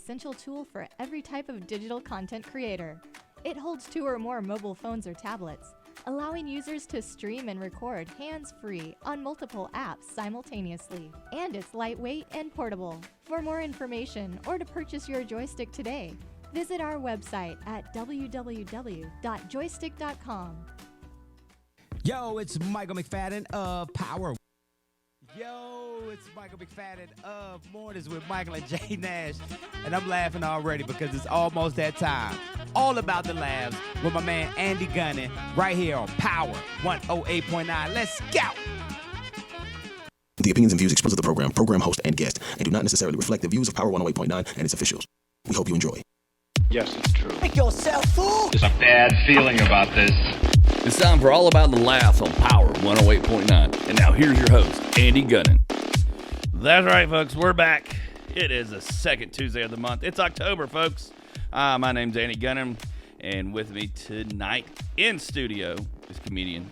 essential tool for every type of digital content creator. It holds 2 or more mobile phones or tablets, allowing users to stream and record hands-free on multiple apps simultaneously. And it's lightweight and portable. For more information or to purchase your joystick today, visit our website at www.joystick.com. Yo, it's Michael McFadden of Power. Yo, it's Michael McFadden of Mornings with Michael and Jay Nash. And I'm laughing already because it's almost that time. All about the laughs with my man Andy Gunnin right here on Power 108.9. Let's go. The opinions and views expressed of the program host, and guest, and do not necessarily reflect the views of Power 108.9 and its officials. We hope you enjoy. Yes, it's true. Make yourself fool. There's a bad feeling about this. It's time for All About the Laughs on Power 108.9. And now here's your host, Andy Gunnin. That's right, folks. We're back. It is the second Tuesday of the month. It's October, folks. My name's Andy Gunnin, and with me tonight in studio is comedian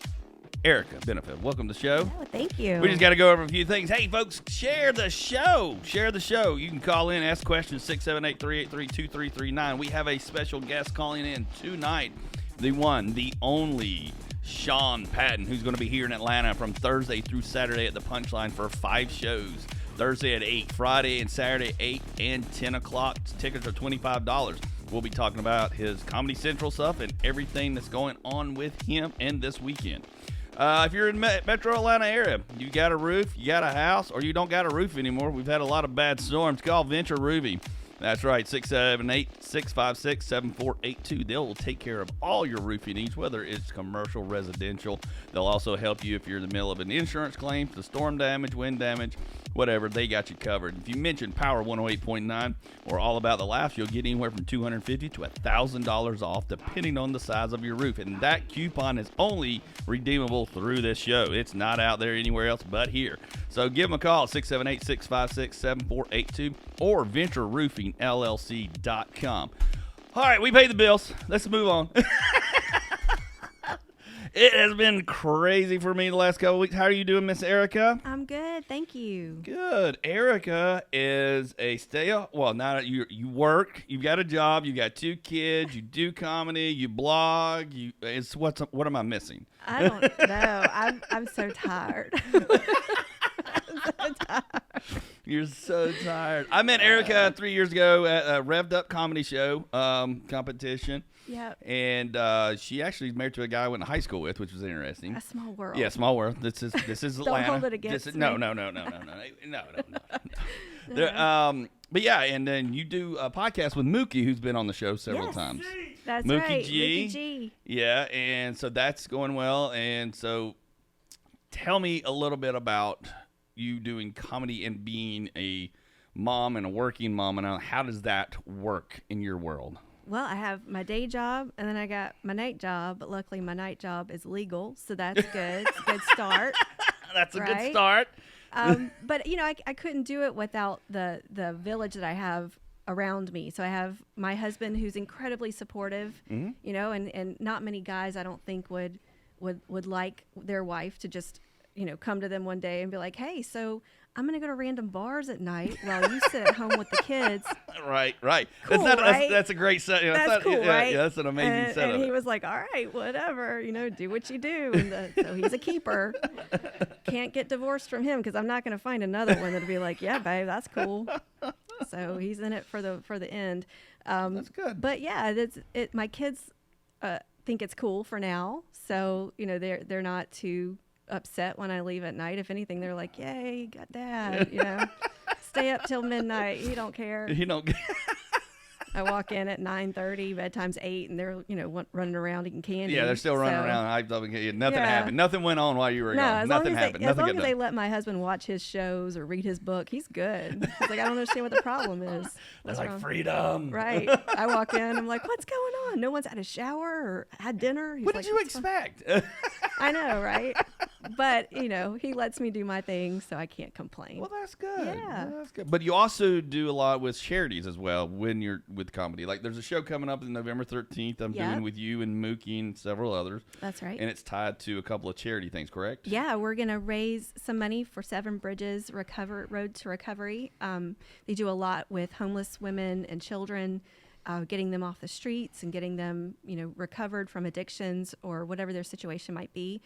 Erica Benefield. Welcome to the show. Oh, thank you. We just got to go over a few things. Hey, folks, share the show. Share the show. You can call in, ask questions, 678-383-2339. We have a special guest calling in tonight. The one, the only Sean Patton, who's going to be here in Atlanta from Thursday through Saturday at the Punchline for 5 shows. Thursday at 8, Friday and Saturday 8 and 10 o'clock. Tickets are $25. We'll be talking about his Comedy Central stuff and everything that's going on with him and this weekend. If you're in Metro Atlanta area, you got a roof, you got a house, or you don't got a roof anymore, we've had a lot of bad storms, call Venture Roofing. That's right, 678-656-7482. They'll take care of all your roofing needs, whether it's commercial, residential. They'll also help you if you're in the middle of an insurance claim, the storm damage, wind damage, whatever. They got you covered. If you mention Power 108.9 or All About the Laughs, you'll get anywhere from $250 to $1,000 off, depending on the size of your roof. And that coupon is only redeemable through this show. It's not out there anywhere else but here. So give them a call, 678-656-7482 or VentureRoofingLLC.com. All right, we paid the bills. Let's move on. It has been crazy for me the last couple of weeks. How are you doing, Miss Erica? I'm good, thank you. Good. Erica is a now you work, you've got a job, you got 2 kids, you do comedy, you blog, what am I missing? I don't know. I'm so tired. You're so tired. I met Erica 3 years ago at a Revved Up comedy show competition. Yeah. And she actually is married to a guy I went to high school with, which was interesting. A small world. Yeah, small world. This is Atlanta. Don't hold it against me. No. But yeah, and then you do a podcast with Mookie, who's been on the show several times. That's Mookie right. G. Mookie G. Yeah, and so that's going well. And so tell me a little bit about you doing comedy and being a mom and a working mom, and how does that work in your world? Well, I have my day job, and then I got my night job, but luckily my night job is legal, so that's good. It's a good start. That's a good start. But, you know, I couldn't do it without the village that I have around me. So I have my husband, who's incredibly supportive, you know, and not many guys I don't think would like their wife to just, you know, come to them one day and be like, hey, so I'm going to go to random bars at night while you sit at home with the kids. Right. Cool, right? That's a great set. You know, that's cool, right? Yeah, that's an amazing setup. And he was like, all right, whatever, you know, do what you do. And so he's a keeper. Can't get divorced from him because I'm not going to find another one that'll be like, yeah, babe, that's cool. So he's in it for the end. That's good. But yeah, my kids think it's cool for now. So, you know, they're not too upset when I leave at night. If anything, they're like, yay, you got dad, you know, stay up till midnight. He don't care. I walk in at 9:30, bedtime's 8, and they're, you know, running around eating candy. Yeah, they're still running around. Nothing happened. Nothing went on while you were gone. Nothing happened. As long as they let my husband watch his shows or read his book, he's good. He's like, I don't understand what the problem is. That's like freedom. Right. I walk in, I'm like, what's going on? No one's had a shower or had dinner. He's What like, did you expect? I know, right? But, he lets me do my thing, so I can't complain. Well, that's good. Yeah. That's good. But you also do a lot with charities as well when you're with comedy. Like, there's a show coming up on November 13th I'm doing with you and Mookie and several others. That's right. And it's tied to a couple of charity things, correct? Yeah, we're going to raise some money for Seven Bridges Road to Recovery. They do a lot with homeless women and children, getting them off the streets and getting them, recovered from addictions or whatever their situation might be.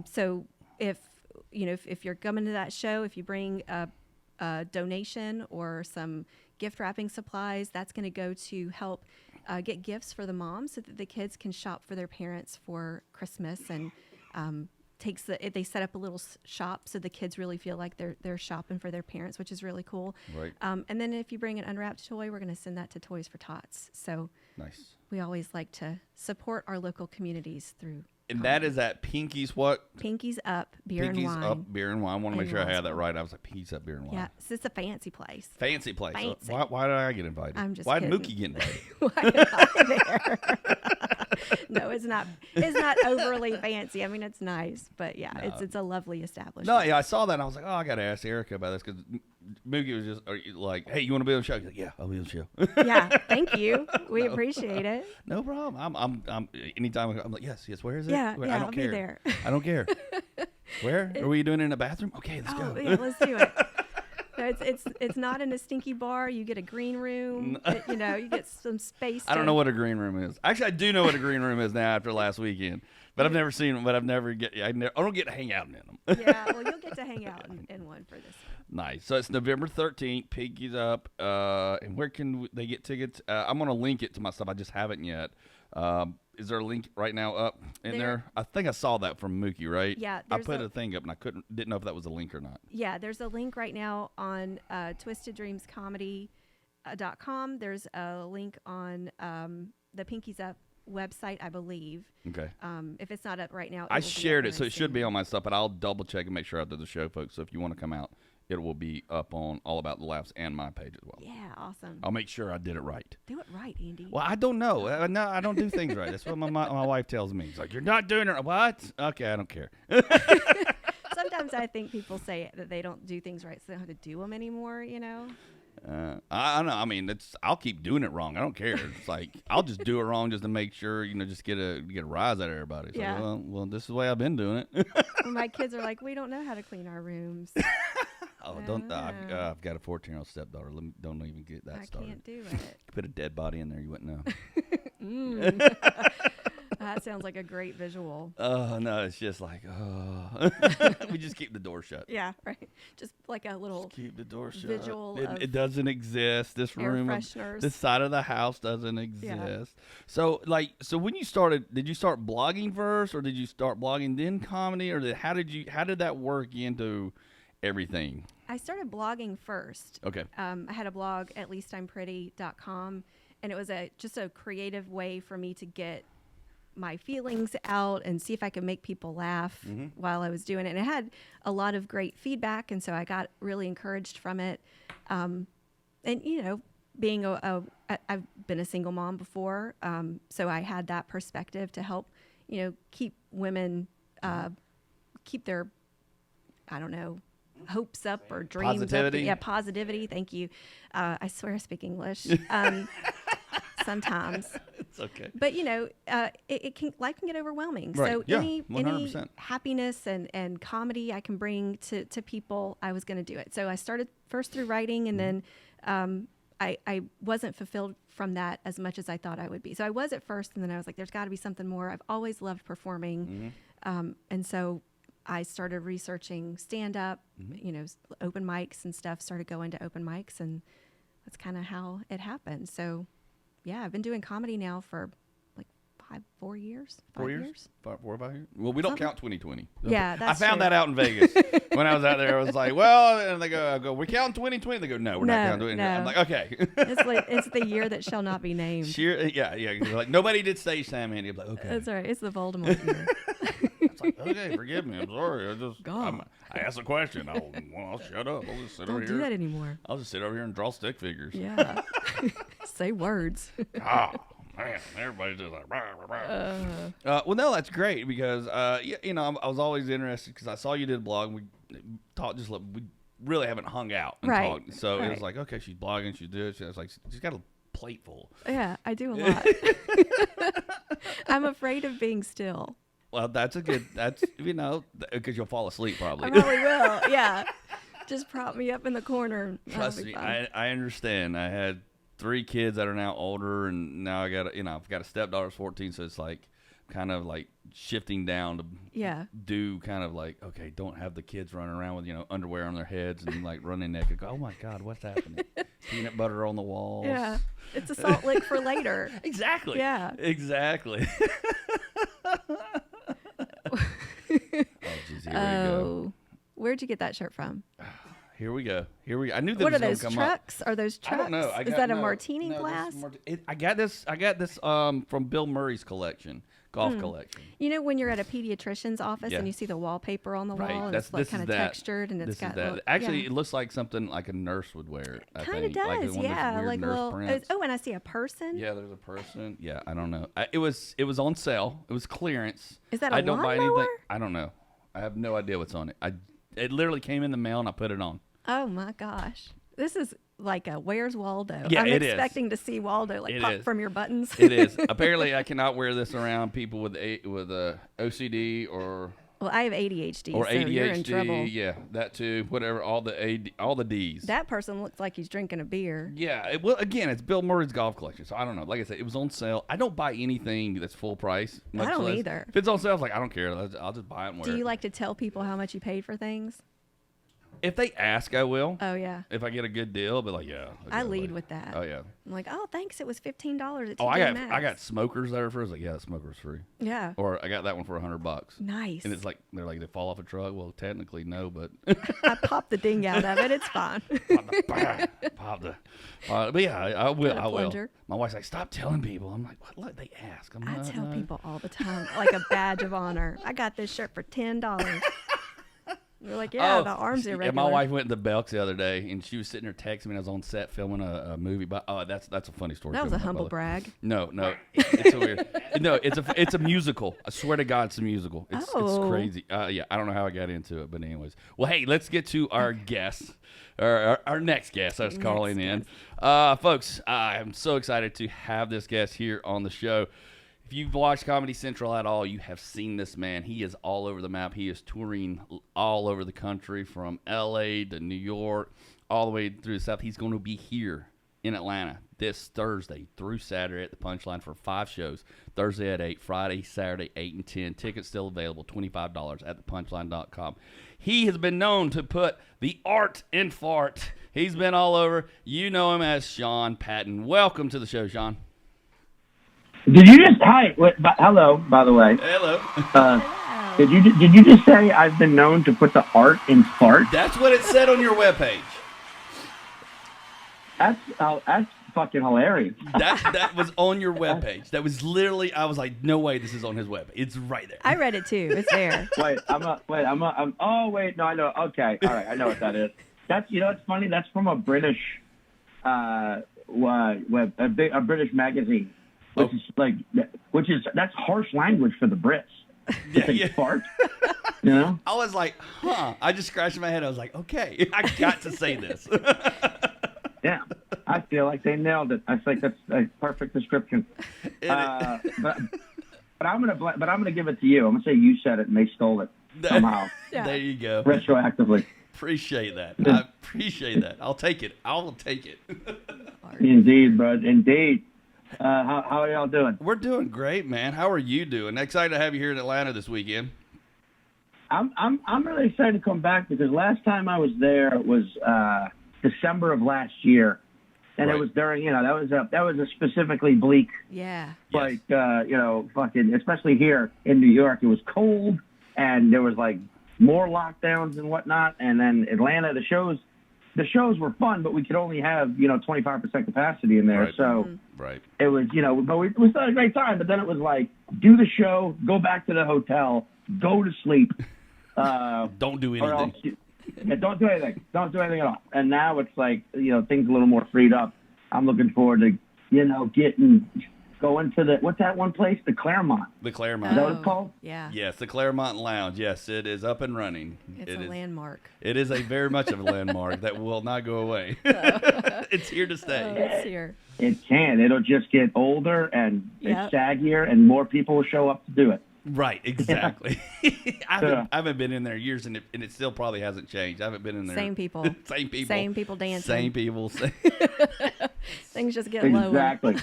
So if you're coming to that show, if you bring a donation or some gift wrapping supplies, that's going to go to help get gifts for the moms so that the kids can shop for their parents for Christmas, and they set up a little shop so the kids really feel like they're shopping for their parents, which is really cool. Right. And then if you bring an unwrapped toy, we're going to send that to Toys for Tots. So Nice. we always like to support our local communities through. And that is at Pinky's what? Pinky's Up Beer and Pinky's Wine. Up Beer and Wine. I want to make in sure I had that Roswell. right. I was like, Pinky's Up Beer and Wine. Yeah, so it's a fancy place. Fancy place. Fancy. Why did I get invited? I'm just Why did kidding. Mookie get invited? Why am I there? No, it's not. It's not overly fancy. I mean, it's nice, but yeah, it's a lovely establishment. No, yeah, I saw that and I was like, oh, I got to ask Erica about this because Mookie was just like, hey, you want to be on the show? He's like, yeah, I'll be on the show. Yeah, thank you. We appreciate it. No problem. I'm anytime I'm like, yes, where is it? Yeah, Where? yeah, I don't I'll care. be there. I don't care. Where? Are we doing it in a bathroom? Okay, let's Oh, go. yeah, let's do it. No, it's not in a stinky bar. You get a green room. You get some space. I don't know what a green room is. Actually, I do know what a green room is now after last weekend. But I've never seen them. But I don't get to hang out in them. Yeah, well, you'll get to hang out in one for this one. Nice. So it's November 13th. Pinky's Up. And where can they get tickets? I'm going to link it to my stuff. I just haven't yet. Is there a link right now up in there? I think I saw that from Mookie, right? Yeah, I put a thing up and I didn't know if that was a link or not. Yeah, there's a link right now on twisteddreamscomedy.com. There's a link on the Pinky's Up website, I believe. Okay. If it's not up right now, I shared it, so it should be on my stuff, but I'll double check and make sure after the show, folks. So if you want to come out, it will be up on All About the Laughs and my page as well. Yeah, awesome. I'll make sure I did it right. Do it right, Andy. Well, I don't know. No, I don't do things right. That's what my wife tells me. She's like, you're not doing it. What? Okay, I don't care. Sometimes I think people say that they don't do things right, so they don't have to do them anymore, I don't know. I mean, I'll keep doing it wrong. I don't care. It's like I'll just do it wrong just to make sure, just get a rise out of everybody. So, Yeah. well, this is the way I've been doing it. My kids are like, we don't know how to clean our rooms. Oh, don't! I've got a 14-year-old stepdaughter. Don't even get that I started. can't do it. Put a dead body in there, you wouldn't know. That sounds like a great visual. Oh no, it's just like we just keep the door shut. Yeah, right. Just like a little Keep the door shut. visual of It doesn't exist. This air room, fresheners. this side of the house doesn't exist. So when you started, did you start blogging first, or did you start blogging then comedy, or how did that work into everything? I started blogging first. Okay. I had a blog at leastimepretty.com, and it was just a creative way for me to get my feelings out and see if I could make people laugh while I was doing it. And it had a lot of great feedback, and so I got really encouraged from it. And being I've been a single mom before, so I had that perspective to help, keep women, keep their, hopes up or dreams Positivity. up. Yeah, positivity. Thank you. I swear I speak English. Sometimes. It's okay. But life can get overwhelming. Right. So Yeah, any 100%. happiness and comedy I can bring to people, I was going to do it. So I started first through writing, and then I wasn't fulfilled from that as much as I thought I would be. So I was at first, and then I was like, there's got to be something more. I've always loved performing, and so I started researching stand-up, open mics and stuff. Started going to open mics, and that's kind of how it happened. So. Yeah, I've been doing comedy now for like 4 years. 4 years? 4 or 5 years? Well, we don't count 2020. Yeah, that's I found true. that out in Vegas. When I was out there, I was like, well, and they go, we count 2020? They go, no, we're not counting 2020. No. I'm like, okay. It's the year that shall not be named. Yeah. Like, nobody did stage time, Andy. I'm like, okay. That's right. It's the Voldemort year. It's like, okay, forgive me. I'm sorry. God. I asked a question. I'll shut up. I'll just sit Don't over do here. that anymore. I'll just sit over here and draw stick figures. Yeah. Say words. Oh, man, everybody's just like, rah, rah, rah. Well, no, that's great because, you know, I was always interested because I saw you did a blog. And we talked we really haven't hung out and Right. talked. So Right. it was like, okay, she's blogging, she's doing it. She was like, she's got a plate full. Yeah, I do a lot. I'm afraid of being still. Well, that's you know, because you'll fall asleep probably. I probably will. Yeah. Just prop me up in the corner. Trust me, I understand. I had 3 kids that are now older, and now I've got a stepdaughter who's 14, so it's like kind of like shifting down to do kind of like, okay, don't have the kids running around with, you know, underwear on their heads and like running naked. Go, oh my God, what's happening? Peanut butter on the walls. Yeah. It's a salt lick for later. Exactly. Yeah. Exactly. Oh, geez, here we go. Where'd you get that shirt from? Here we go. I knew this What was are going those to come trucks? up. Are those trucks? I don't know. Is that a martini glass? I got this from Bill Murray's collection, golf collection. You know when you're at a pediatrician's office Yeah. and you see the wallpaper on the Right. wall and That's it's like this kind is of that. textured and it's This is got that. Actually, it looks like something like a nurse would wear it. I kind of think. Like does, one of those yeah. weird Like nurse little. prints. Oh, and I see a person. Yeah, there's a person. Yeah, I don't know. It was on sale. It was clearance. Is that a I don't buy lawnmower? anything. I don't know. I have no idea what's on it. It literally came in the mail and I put it on. Oh my gosh, this is like a Where's Waldo? Yeah, I'm it is. expecting to see Waldo like It pop is. from your buttons. It is. Apparently, I cannot wear this around people with OCD or Well, I have ADHD, or so ADHD. you're in trouble. Yeah, that too. Whatever. All the D's. That person looks like he's drinking a beer. Yeah. Well, again, it's Bill Murray's golf collection, so I don't know. Like I said, it was on sale. I don't buy anything that's full price. I don't less. either. If it's on sale, I was like, I don't care. I'll just buy it and wear Do it. you like to tell people how much you paid for things? If they ask, I will. Oh yeah. If I get a good deal, I'll be like, yeah. I'll I go, lead like- with that. Oh yeah. I'm like, oh, thanks. It was $15 at TJ Oh, Maxx. I got smokers there for. I was like, yeah, the smoker's free. Yeah. Or I got that one for $100. Nice. And it's like they're like they fall off a truck. Well, technically no, but I popped the ding out of it. It's fine. but yeah, I will. Got a I will. plunger. My wife's like, stop telling people. I'm like, what? Look, they ask. I tell people all the time, like a badge of honor. I got this shirt for $10. They're like, yeah, the arm's irregular. Yeah, my wife went to Belks the other day, and she was sitting there texting me. And I was on set filming a movie. But that's a funny story. That was too, a by humble the way. brag. No, it's a weird. No, it's a musical. I swear to God, it's a musical. It's crazy. Yeah, I don't know how I got into it, but anyways. Well, hey, let's get to our guest, our next guest. That's calling in, folks. I'm so excited to have this guest here on the show. If you've watched Comedy Central at all, you have seen this man. He is all over the map. He is touring all over the country, from L.A. to New York, all the way through the South. He's going to be here in Atlanta this Thursday through Saturday at the Punchline for 5 shows. Thursday at 8, Friday, Saturday, 8 and 10. Tickets still available, $25 at thepunchline.com. He has been known to put the art in fart. He's been all over. You know him as Sean Patton. Welcome to the show, Sean. Did you just hello? By the way, hello. Did you just say I've been known to put the art in fart? That's what it said on your webpage. That's fucking hilarious. That was on your webpage. That was literally. I was like, no way, this is on his web. It's right there. I read it too. It's there. Oh wait, no, I know. Okay, all right, I know what that is. That's it's funny. That's from a British, a British magazine. That's harsh language for the Brits. Yeah. Fart. You know? I was like, huh. I just scratched my head. I was like, okay, I got to say this. Yeah. I feel like they nailed it. I think that's a perfect description. But I'm gonna give it to you. I'm gonna say you said it and they stole it somehow. Yeah. There you go. Retroactively. Appreciate that. I appreciate that. I'll take it. Indeed, bud. Indeed. How are y'all doing? We're doing great, man. How are you doing? Excited to have you here in Atlanta this weekend. I'm really excited to come back because last time I was there was December of last year, and It was during that was a specifically bleak. Yeah. Like fucking especially here in New York, it was cold and there was like more lockdowns and whatnot, and then Atlanta, the shows were fun, but we could only have 25% capacity in there. Right. So right. It was but we still had a great time. But then it was like do the show, go back to the hotel, go to sleep. Don't do anything. Don't do anything. Don't do anything at all. And now it's like things a little more freed up. I'm looking forward to getting going to what's that one place? The Claremont. The Is Claremont. that what it's called? Yeah. Yes, the Claremont Lounge. Yes, it is up and running. It's It a is- landmark. It is a very much of a landmark that will not go away. It's here to Oh, stay. it's here. It can. It'll just get older and Yep. it's saggier, and more people will show up to do it. Right, exactly. I haven't been in there years, and it still probably hasn't changed. I haven't been in there. Same people. Same people. Same people dancing. Same people. Things just get lower. Exactly.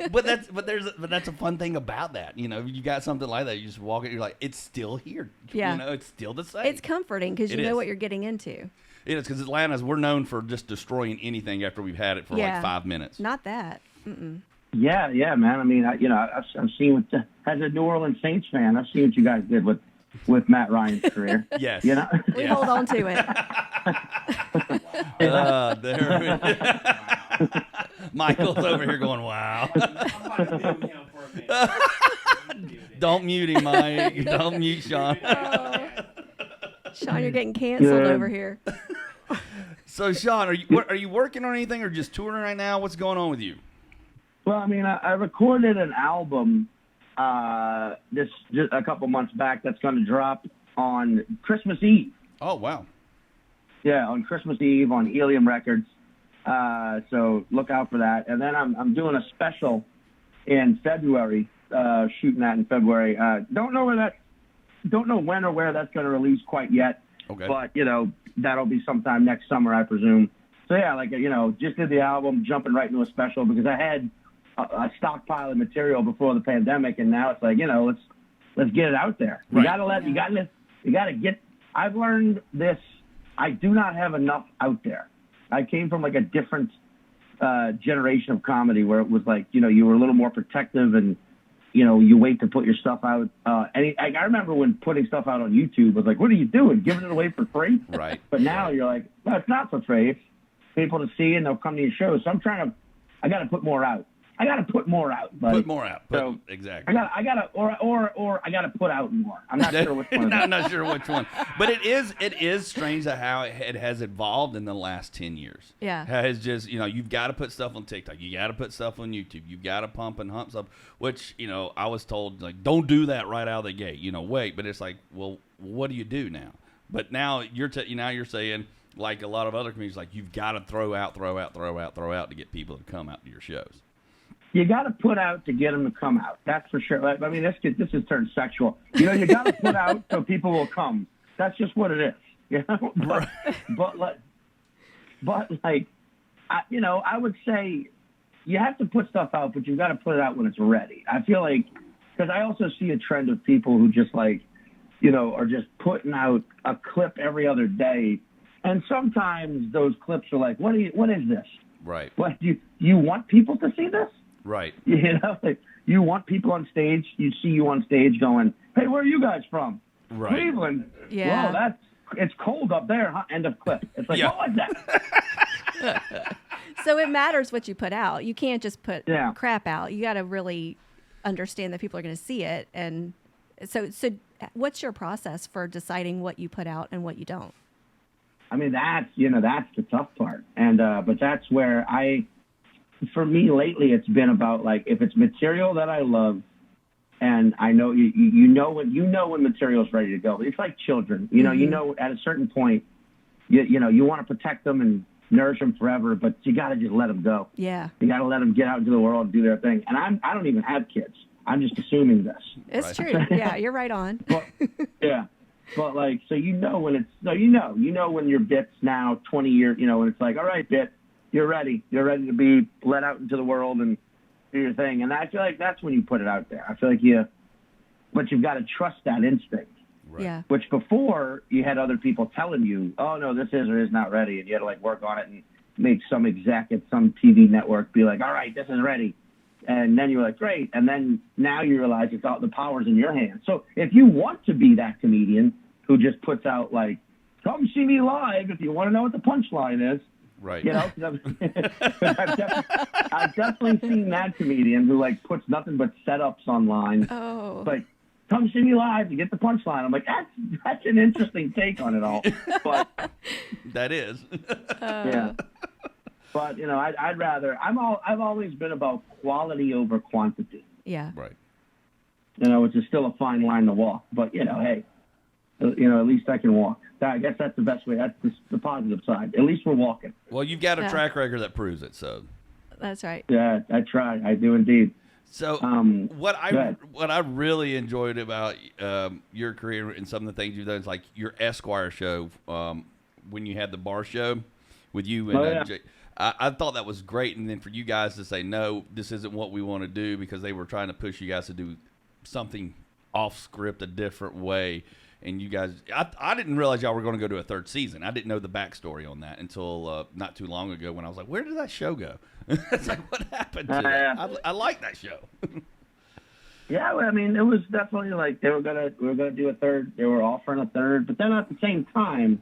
but that's a fun thing about that. You know, you got something like that. You just walk it. You're like, it's still here. Yeah. You know, it's still the same. It's comforting because you It know is. what you're getting into. It is because Atlanta's. We're known for just destroying anything after we've had it for Yeah. like 5 minutes. Not that. Mm-mm. Yeah, man. I mean, I've seen what as a New Orleans Saints fan, I've seen what you guys did with Matt Ryan's career. Yes. You know. We hold on to it. There. Michael's over here going, wow. Don't mute him, Mike. Don't mute Sean. Sean, you're getting canceled Good. over here. So, Sean, are you working on anything or just touring right now? What's going on with you? Well, I mean, I recorded an album just a couple months back that's going to drop on Christmas Eve. Oh, wow. Yeah, on Christmas Eve on Helium Records. So look out for that. And then I'm doing a special in February, shooting that in February. Don't know when or where that's going to release quite yet. Okay. But, that'll be sometime next summer, I presume. So, yeah, just did the album, jumping right into a special because I had a stockpile of material before the pandemic, and now it's like, let's get it out there. Right. You gotta get. I've learned this. I do not have enough out there. I came from like a different generation of comedy where it was like, you were a little more protective and, you wait to put your stuff out. I remember when putting stuff out on YouTube was like, what are you doing? Giving it away for free? Right. But now you're like, well, it's not for free. It's people to see and they'll come to your shows. So I got to put more out. Buddy. Put more out. Exactly. I gotta put out more. I'm not sure which one. I'm not sure which one. But it is strange that how it has evolved in the last 10 years. Yeah. How it's just, you've got to put stuff on TikTok. You got to put stuff on YouTube. You've got to pump and hump stuff, which, I was told, like, don't do that right out of the gate. Wait. But it's like, well, what do you do now? But now you're saying, like a lot of other comedians, like, you've got to throw out to get people to come out to your shows. You got to put out to get them to come out. That's for sure. I mean, this is turned sexual. You got to put out so people will come. That's just what it is. I would say you have to put stuff out, but you've got to put it out when it's ready. I feel like, because I also see a trend of people who just like, are just putting out a clip every other day. And sometimes those clips are like, what is this? Right. What you want people to see this? Right. You want people on stage. You see you on stage going, "Hey, where are you guys from?" Right. Cleveland. Yeah. Well, it's cold up there. Huh? End of clip. It's like, Yeah. what was that? So it matters what you put out. You can't just put Yeah. crap out. You got to really understand that people are going to see it. And so what's your process for deciding what you put out and what you don't? I mean, that's the tough part. And but that's where for me lately, it's been about like if it's material that I love, and I know you know when material's ready to go. It's like children, Mm-hmm. At a certain point, you want to protect them and nourish them forever, but you got to just let them go. Yeah. You got to let them get out into the world and do their thing. And I don't even have kids. I'm just assuming this. It's true. Yeah, you're right on. But, yeah. But like, so when it's, so when your bit's now 20 years, when it's like, all right, bit, you're ready to be let out into the world and do your thing. And I feel like that's when you put it out there. I feel like but you've got to trust that instinct. Right. Yeah. Which before you had other people telling you, oh no, this is or is not ready. And you had to like work on it and make some exec at some TV network be like, all right, this is ready. And then you're like, great. And then now you realize it's all the power's in your hands. So if you want to be that comedian who just puts out like, come see me live if you want to know what the punchline is. Right. I've definitely seen that comedian who like puts nothing but setups online. Oh. But come see me live to get the punchline. I'm like, that's an interesting take on it all. But That is. yeah. But I've always been about quality over quantity. Yeah. Right. Which is still a fine line to walk. But hey, at least I can walk. I guess that's the best way. That's the positive side. At least we're walking. Well, you've got a track record that proves it. So. That's right. Yeah, I try. I do indeed. So what I really enjoyed about your career and some of the things you've done is like your Esquire show when you had the bar show with you and Jay. I thought that was great, and then for you guys to say no, this isn't what we want to do because they were trying to push you guys to do something off script a different way, and you guys, I didn't realize y'all were going to go to a third season. I didn't know the backstory on that until not too long ago when I was like, where did that show go? It's like, what happened to that? I like that show. Yeah, I mean, it was definitely like we were gonna do a third. They were offering a third, but then at the same time,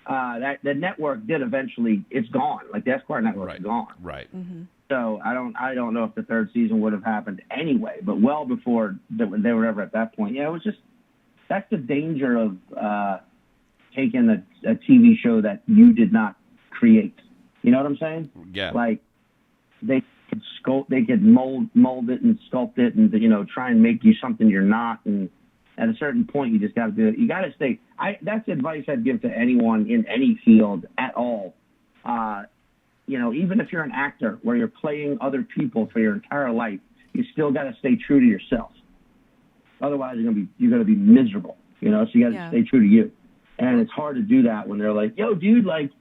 that the network did eventually. It's gone. Like the Esquire network is gone. Right. Mm-hmm. So I don't know if the third season would have happened anyway. But well before they were ever at that point. Yeah, it was just that's the danger of taking a TV show that you did not create. You know what I'm saying? Yeah. Like they could mold it and sculpt it and try and make you something you're not. And at a certain point, you just got to do it. You got to stay. That's advice I'd give to anyone in any field at all. Even if you're an actor where you're playing other people for your entire life, you still got to stay true to yourself. Otherwise, you're gonna be miserable. So you got to stay true to you. And it's hard to do that when they're like, "Yo, dude, like,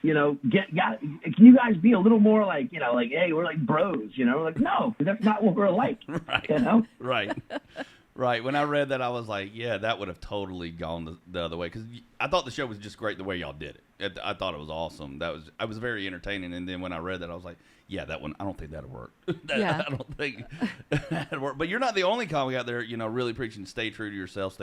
can you guys be a little more like, hey, we're like bros, like, no, that's not what we're like, right. Right. Right. When I read that, I was like, yeah, that would have totally gone the other way. Because I thought the show was just great the way y'all did it. I thought it was awesome. I was very entertaining. And then when I read that, I was like, yeah, that one, I don't think that'll work. I don't think that'll work. But you're not the only comic out there, really preaching stay true to yourself,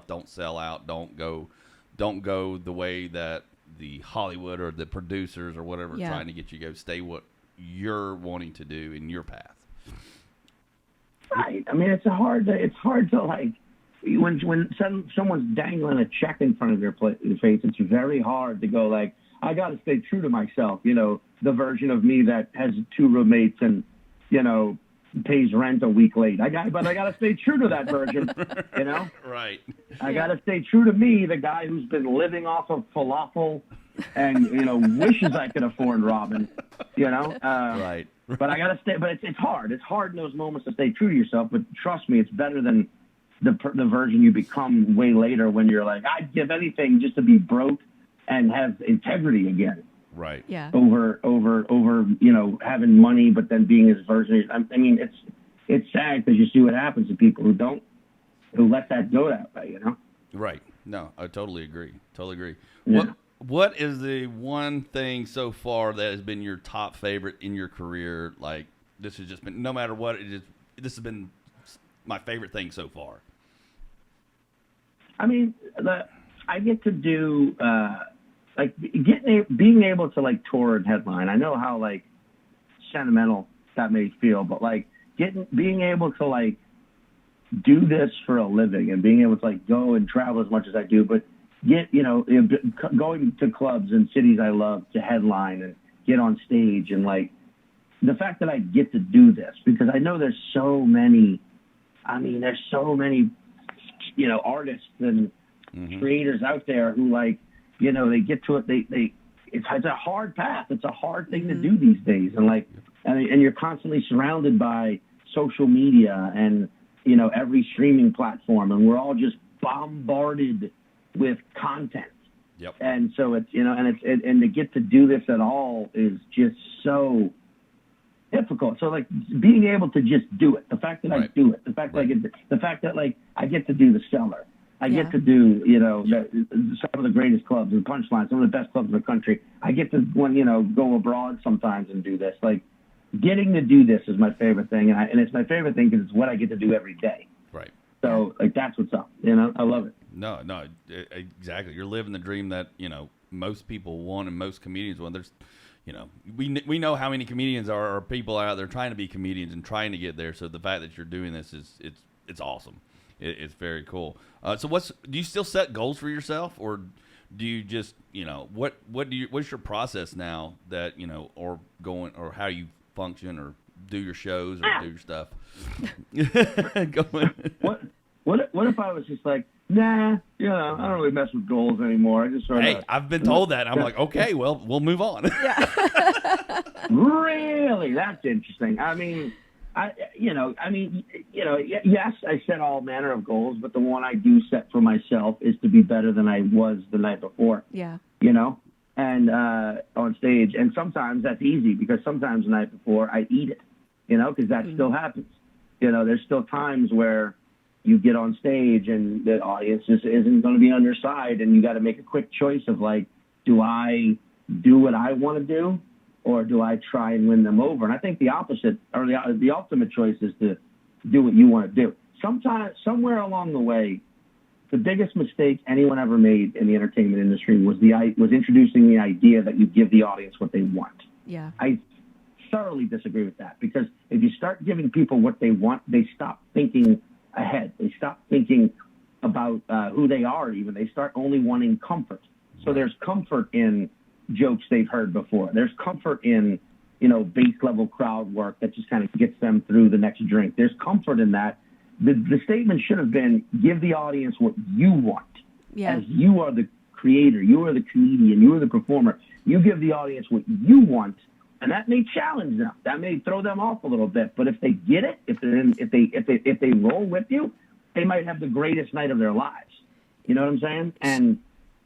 don't sell out, don't go the way that the Hollywood or the producers or whatever are trying to get you to go. Stay what you're wanting to do in your path. Right. I mean, it's hard to like when someone's dangling a check in front of your face. It's very hard to go like, I got to stay true to myself. The version of me that has 2 roommates and pays rent a week late. I got to stay true to that version. Right. I got to stay true to me, the guy who's been living off of falafel and wishes I could afford Robin. Right. But I gotta stay. But it's hard. It's hard in those moments to stay true to yourself. But trust me, it's better than the version you become way later when you're like, I'd give anything just to be broke and have integrity again. Right. Yeah. Over having money, but then being his version. I mean, it's sad because you see what happens to people who let that go that way. Right. No, I totally agree. Yeah. What is the one thing so far that has been your top favorite in your career? Like, this has just been, no matter what, this has been my favorite thing so far. I mean, I get to do, being able to, like, tour and headline. I know how, like, sentimental that may feel, but, like, being able to, like, do this for a living and being able to, like, go and travel as much as I do, but going to clubs and cities I love to headline and get on stage and like the fact that I get to do this because I know there's so many artists and creators out there who like, they get to it. It's a hard path. It's a hard thing to do these days. And like, and you're constantly surrounded by social media and, every streaming platform. And we're all just bombarded with content. Yep. And so it's, and to get to do this at all is just so difficult. So like being able to just do it, the fact that I do it, the fact that like I get to do the Cellar, I get to do, some of the greatest clubs and Punchline, some of the best clubs in the country. I get to, go abroad sometimes and do this. Like getting to do this is my favorite thing. And it's my favorite thing because it's what I get to do every day. Right. So like, that's what's up. I love it. No, exactly. You're living the dream that, most people want and most comedians want. There's, we know how many comedians are people out there trying to be comedians and trying to get there. So the fact that you're doing this it's awesome. It's very cool. So do you still set goals for yourself or do you just, what's your process now that, or how you function or do your shows or do your stuff? What if I was just like, nah, I don't really mess with goals anymore. I just sort of. Hey, I've been told that. I'm like, okay, well, we'll move on. Really? That's interesting. I mean, yes, I set all manner of goals, but the one I do set for myself is to be better than I was the night before. Yeah. And on stage. And sometimes that's easy because sometimes the night before I eat it, because that still happens. There's still times where you get on stage and the audience just isn't going to be on your side, and you got to make a quick choice of like, do I do what I want to do, or do I try and win them over? And I think the opposite, or the ultimate choice, is to do what you want to do. Somewhere along the way, the biggest mistake anyone ever made in the entertainment industry was introducing the idea that you give the audience what they want. Yeah. I thoroughly disagree with that, because if you start giving people what they want, they stop thinking ahead. They stop thinking about who they are even. They start only wanting comfort. So there's comfort in jokes they've heard before. There's comfort in, base level crowd work that just kind of gets them through the next drink. There's comfort in that. The statement should have been, give the audience what you want. Yeah. As you are the creator, you are the comedian, you are the performer. You give the audience what you want, and that may challenge them. That may throw them off a little bit. But if they get it, if they roll with you, they might have the greatest night of their lives. You know what I'm saying? And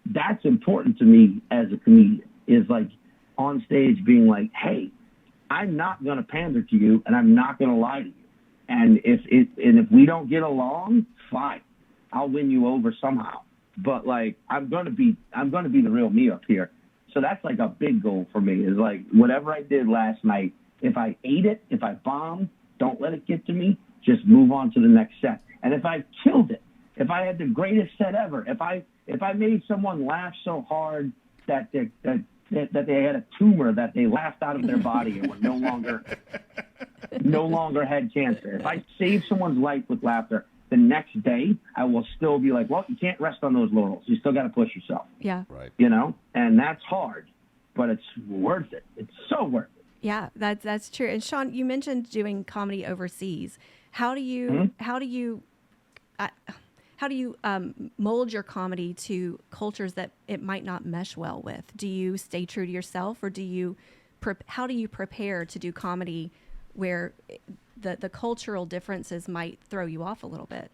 that's important to me as a comedian, is like on stage being like, hey, I'm not going to pander to you, and I'm not going to lie to you. And if we don't get along, fine, I'll win you over somehow. But like, I'm going to be the real me up here. So that's like a big goal for me, is like, whatever I did last night, if I ate it, if I bombed, don't let it get to me. Just move on to the next set. And if I killed it, if I had the greatest set ever, if I made someone laugh so hard that they had a tumor that they laughed out of their body and were no longer had cancer, if I saved someone's life with laughter, the next day I will still be like, well, you can't rest on those laurels. You still got to push yourself. Yeah. Right. And that's hard, but it's worth it. It's so worth it. Yeah, that's true. And Sean, you mentioned doing comedy overseas. How do you mold your comedy to cultures that it might not mesh well with? Do you stay true to yourself, or how do you prepare to do comedy where the cultural differences might throw you off a little bit?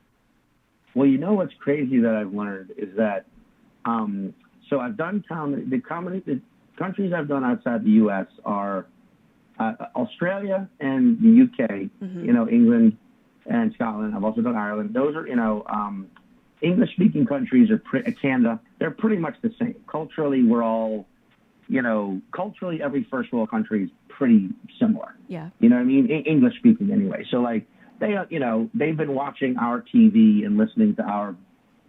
Well, what's crazy that I've learned is that, so I've done comedy. The countries I've done outside the U.S. are Australia and the UK, England and Scotland. I've also done Ireland. Those are, English-speaking countries are Canada. They're pretty much the same. Culturally, we're all, culturally every first world country is pretty similar. Yeah. You know what I mean? English-speaking anyway. So like they've been watching our TV and listening to our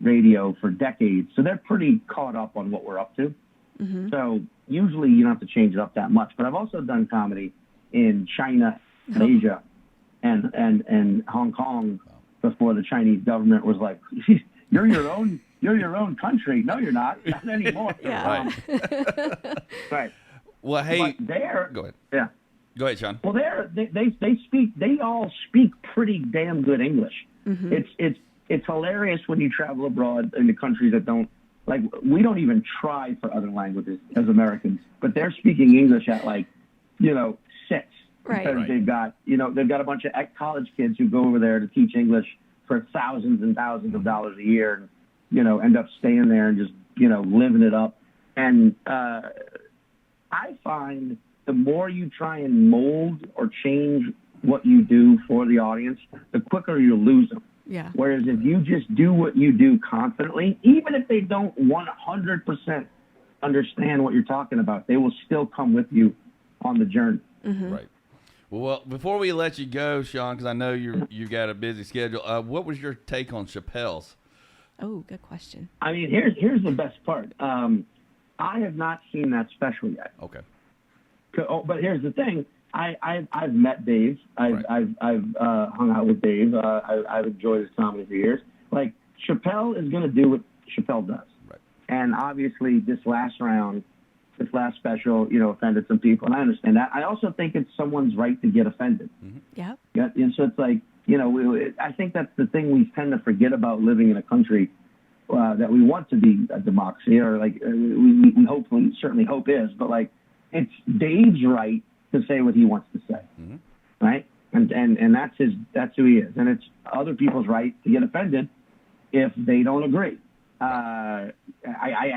radio for decades. So they're pretty caught up on what we're up to. Mm-hmm. So usually you don't have to change it up that much. But I've also done comedy in China, Malaysia, and Hong Kong before the Chinese government was like, you're your own country. No, you're not. Not anymore. Yeah. Right. Well, hey, go ahead. Yeah. Go ahead, Sean. Well, they all speak pretty damn good English. Mm-hmm. It's hilarious when you travel abroad in the countries that don't, like, we don't even try for other languages as Americans, but they're speaking English at 6. Right. Because they've got a bunch of college kids who go over there to teach English for thousands and thousands of dollars a year, and end up staying there and just living it up. And I find the more you try and mold or change what you do for the audience, the quicker you lose them. Yeah. Whereas if you just do what you do confidently, even if they don't 100% understand what you're talking about, they will still come with you on the journey. Mm-hmm. Right. Well, before we let you go, Sean, because I know you've got a busy schedule, what was your take on Chappelle's? Oh, good question. I mean, here's the best part. I have not seen that special yet. Okay. But here's the thing. I've met Dave. I've hung out with Dave. I've enjoyed his comedy for years. Like, Chappelle is going to do what Chappelle does. Right. And obviously this last special, offended some people, and I understand that. I also think it's someone's right to get offended. Yeah. Yeah, and so it's like, I think that's the thing we tend to forget about living in a country that we want to be a democracy, or like we hopefully, certainly hope is, but like it's Dave's right to say what he wants to say, right? And that's who he is, and it's other people's right to get offended if they don't agree. I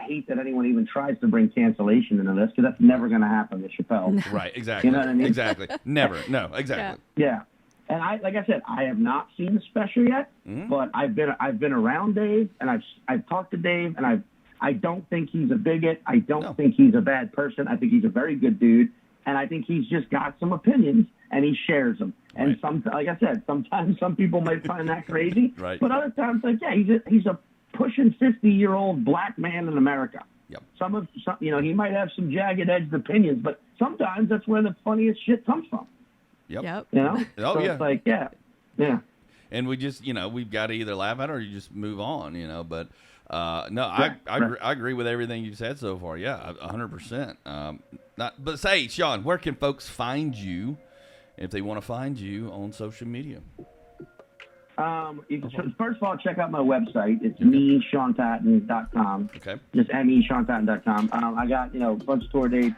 hate that anyone even tries to bring cancellation into this, because that's never going to happen with Chappelle. Right, exactly. You know what I mean? Exactly. Never. No, exactly. Yeah. And like I said, I have not seen the special yet, but I've been around Dave, and I've talked to Dave, and I don't think he's a bigot. I don't think he's a bad person. I think he's a very good dude, and I think he's just got some opinions, and he shares them. And like I said, sometimes some people might find that crazy, right. But other times, like, yeah, he's a pushing 50-year-old black man in America. Yep. Some he might have some jagged-edged opinions, but sometimes that's where the funniest shit comes from. Yep. Oh, so it's like, yeah. And we just, we've got to either laugh at it or you just move on, But no, I agree with everything you've said so far. Yeah, 100%. But say, Sean, where can folks find you if they want to find you on social media? First of all, check out my website. It's MeSeanPatton.com. Okay. Just MeSeanPatton.com. I got, a bunch of tour dates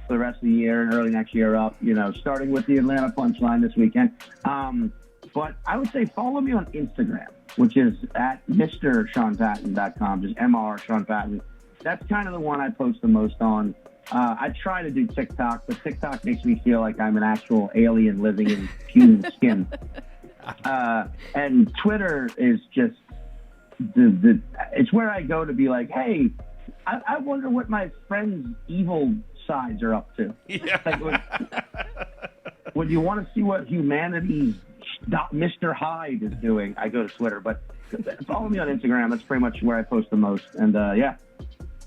for the rest of the year and early next year up, starting with the Atlanta Punchline this weekend. But I would say follow me on Instagram, which is at MrSeanPatton.com, just MR Sean Patton. That's kind of the one I post the most on. I try to do TikTok, but TikTok makes me feel like I'm an actual alien living in human skin. And Twitter is just it's where I go to be like, hey, I wonder what my friends' evil sides are up to. Yeah. Like, would you want to see what humanity's Mr. Hyde is doing? I go to Twitter, but follow me on Instagram. That's pretty much where I post the most. And yeah.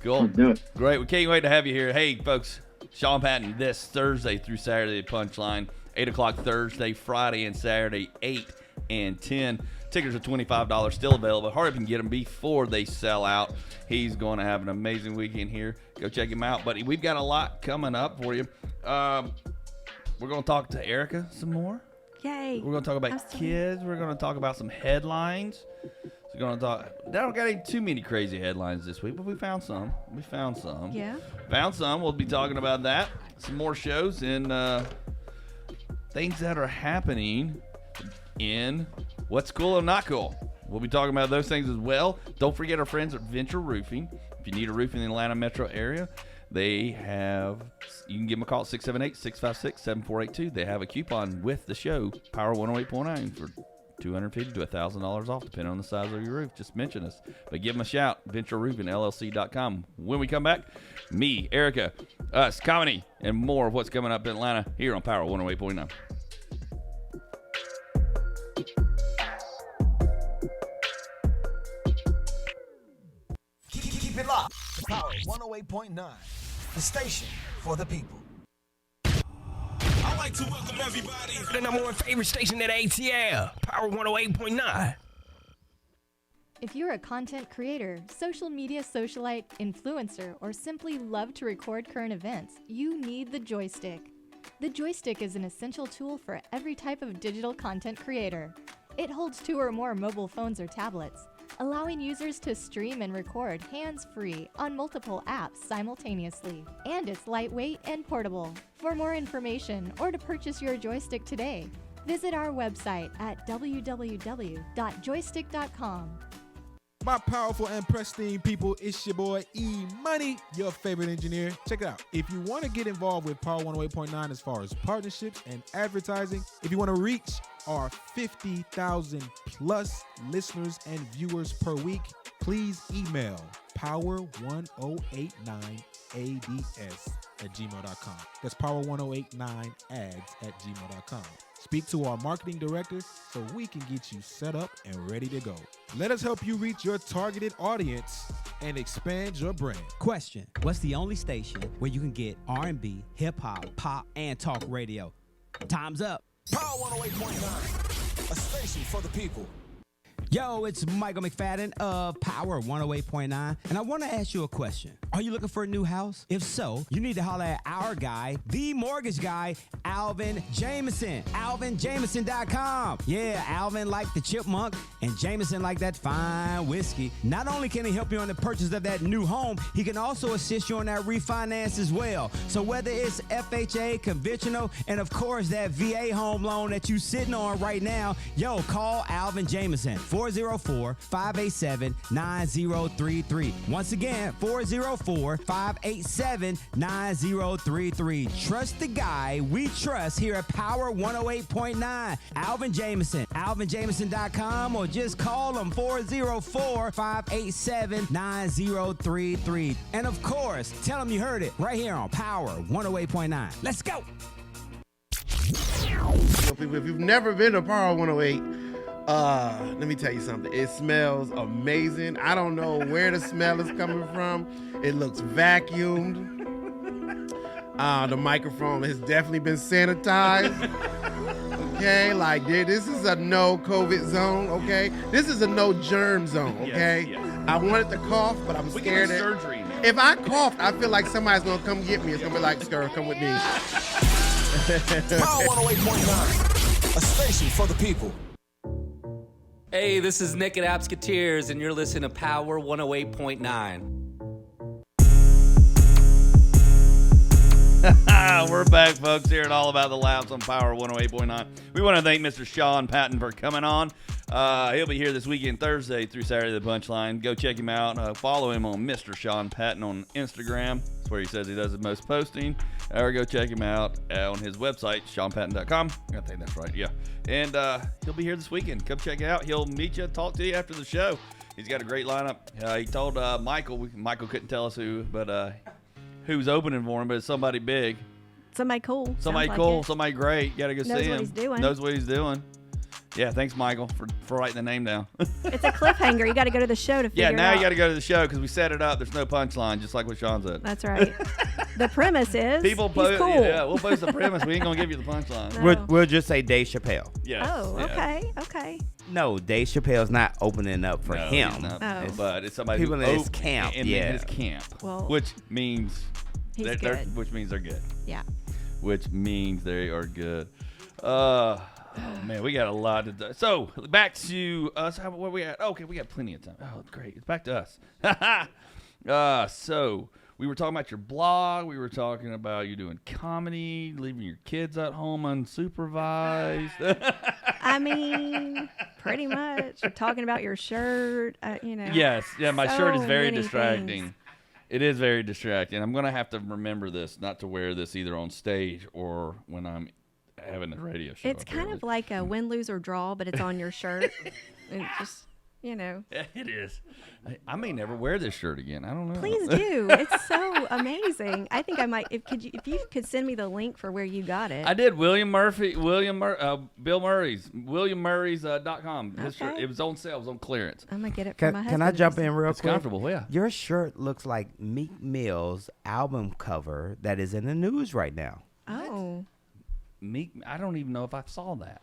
Cool. Let's do it. Great. We can't wait to have you here. Hey, folks, Sean Patton this Thursday through Saturday at Punchline, 8 o'clock Thursday, Friday, and Saturday, 8 and 10. Tickets are $25, still available. Hurry up and get them before they sell out. He's going to have an amazing weekend here. Go check him out. But we've got a lot coming up for you. We're going to talk to Erica some more. Yay. We're going to talk about kids. We're going to talk about some headlines. We're going to talk. I don't got any too many crazy headlines this week, but we found some. Yeah. Found some. We'll be talking about that. Some more shows and things that are happening in What's Cool and Not Cool. We'll be talking about those things as well. Don't forget our friends at Venture Roofing. If you need a roof in the Atlanta metro area, you can give them a call at 678-656-7482. They have a coupon with the show, Power 108.9, for $250 to $1,000 off, depending on the size of your roof. Just mention us. But give them a shout, VentureRoofingLLC.com. When we come back, me, Erica, us, comedy, and more of what's coming up in Atlanta here on Power 108.9. Keep it locked. Power 108.9, the station for the people. I'd like to welcome everybody to the number one favorite station at ATL, Power 108.9. If you're a content creator, social media socialite, influencer, or simply love to record current events, you need the joystick. The joystick is an essential tool for every type of digital content creator. It holds 2 or more mobile phones or tablets, allowing users to stream and record hands-free on multiple apps simultaneously. And it's lightweight and portable. For more information or to purchase your joystick today, visit our website at www.joystick.com. My powerful and pristine people, it's your boy E-Money, your favorite engineer. Check it out. If you want to get involved with Power 108.9 as far as partnerships and advertising, if you want to reach our 50,000 plus listeners and viewers per week, please email power1089ads@gmail.com. That's power1089ads@gmail.com. Speak to our marketing director so we can get you set up and ready to go. Let us help you reach your targeted audience and expand your brand. Question: what's the only station where you can get R&B, hip-hop, pop, and talk radio? Time's up. Power 108.9, a station for the people. Yo, it's Michael McFadden of Power 108.9, and I want to ask you a question. Are you looking for a new house? If so, you need to holler at our guy, the mortgage guy, Alvin Jameson. AlvinJameson.com. Yeah, Alvin like the chipmunk, and Jameson like that fine whiskey. Not only can he help you on the purchase of that new home, he can also assist you on that refinance as well. So whether it's FHA, conventional, and of course that VA home loan that you sitting on right now, yo, call Alvin Jameson. 404-587-9033. Once again, 404-587-9033. Trust the guy we trust here at Power 108.9. Alvin Jameson. AlvinJameson.com, or just call him 404-587-9033. And of course, tell him you heard it right here on Power 108.9. Let's go. People, if you've never been to Power 108, let me tell you something. It smells amazing. I don't know where the smell is coming from. It looks vacuumed. The microphone has definitely been sanitized. Okay, like this is a no COVID zone. Okay, this is a no germ zone. Okay, yes. I wanted to cough, but I'm scared. Surgery. If I coughed, I feel like somebody's gonna come get me. It's gonna be like, "Skr, come with me." Power 108.9, a station for the people. Hey, this is Nick at Absketeers, and you're listening to Power 108.9. We're back, folks, here at All About the Laughs on Power 108.9. We want to thank Mr. Sean Patton for coming on. He'll be here this weekend, Thursday through Saturday, the Punchline. Go check him out. Follow him on Mr. Sean Patton on Instagram. That's where he says he does the most posting. Or go check him out on his website, SeanPatton.com. I think that's right, yeah. And he'll be here this weekend. Come check it out. He'll meet you, talk to you after the show. He's got a great lineup. He told Michael couldn't tell us who, but who's opening for him, but it's somebody big. Somebody cool. Somebody cool, somebody great. Got to go see him. Knows what he's doing. Knows what he's doing. Yeah, thanks, Michael, for writing the name down. It's a cliffhanger. You got to go to the show to figure it out. Yeah, now you got to go to the show because we set it up. There's no punchline, just like what Sean said. That's right. The premise is he's cool. Yeah, we'll post the premise. We ain't going to give you the punchline. No. We'll just say Dave Chappelle. Yes. Oh, yeah. okay. No, Dave Chappelle's not opening up for him. He's not, Oh. But it's somebody People who in his camp. in his camp, Well, which means he's good. which means they're good. Yeah. Which means they are good. Oh man, we got a lot to do. So back to us. Where we at? Okay, we got plenty of time. Oh, great. It's back to us. So we were talking about your blog. We were talking about you doing comedy, leaving your kids at home unsupervised. I mean, pretty much. You're talking about your shirt, Yes. Yeah, my shirt is very many distracting. things. It is very distracting. I'm going to have to remember this, not to wear this either on stage or when I'm having a radio show. It's kind of like a win, lose, or draw, but it's on your shirt. It's just, Yeah, it is. I may never wear this shirt again. I don't know. Please do. It's so amazing. I think I might. If you could send me the link for where you got it. I did. Bill Murray's, WilliamMurray's.com. His shirt. It was on sale. It was on clearance. I'm gonna get it for my husband. Can I jump in real It's quick? comfortable, yeah. Your shirt looks like Meek Mill's album cover that is in the news right now. Oh. Meek. I don't even know if I saw that.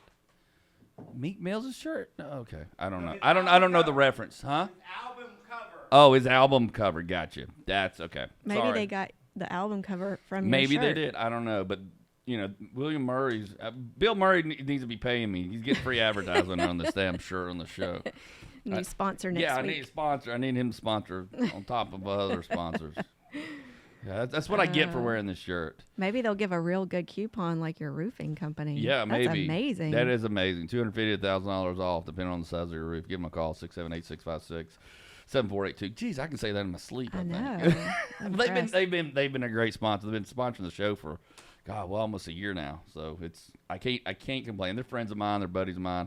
Meek Mill's shirt? No, okay. I don't know. I don't know the reference, huh? His album cover. Oh, his album cover. Gotcha. That's okay. Maybe Sorry. they got the album cover from Maybe your shirt. they did. I don't know, but William Murray's Bill Murray needs to be paying me. He's getting free advertising on this damn shirt on the show. New sponsor next week. Yeah, I week. need a sponsor. I need him to sponsor on top of other sponsors. Yeah, that's what I get for wearing this shirt. Maybe they'll give a real good coupon like your roofing company. Yeah, maybe. That's amazing. That is amazing. $250,000 off, depending on the size of your roof. Give them a call, 678-656-7482. Geez, I can say that in my sleep. I know. They've been a great sponsor. They've been sponsoring the show for almost a year now. So I can't complain. They're friends of mine. They're buddies of mine.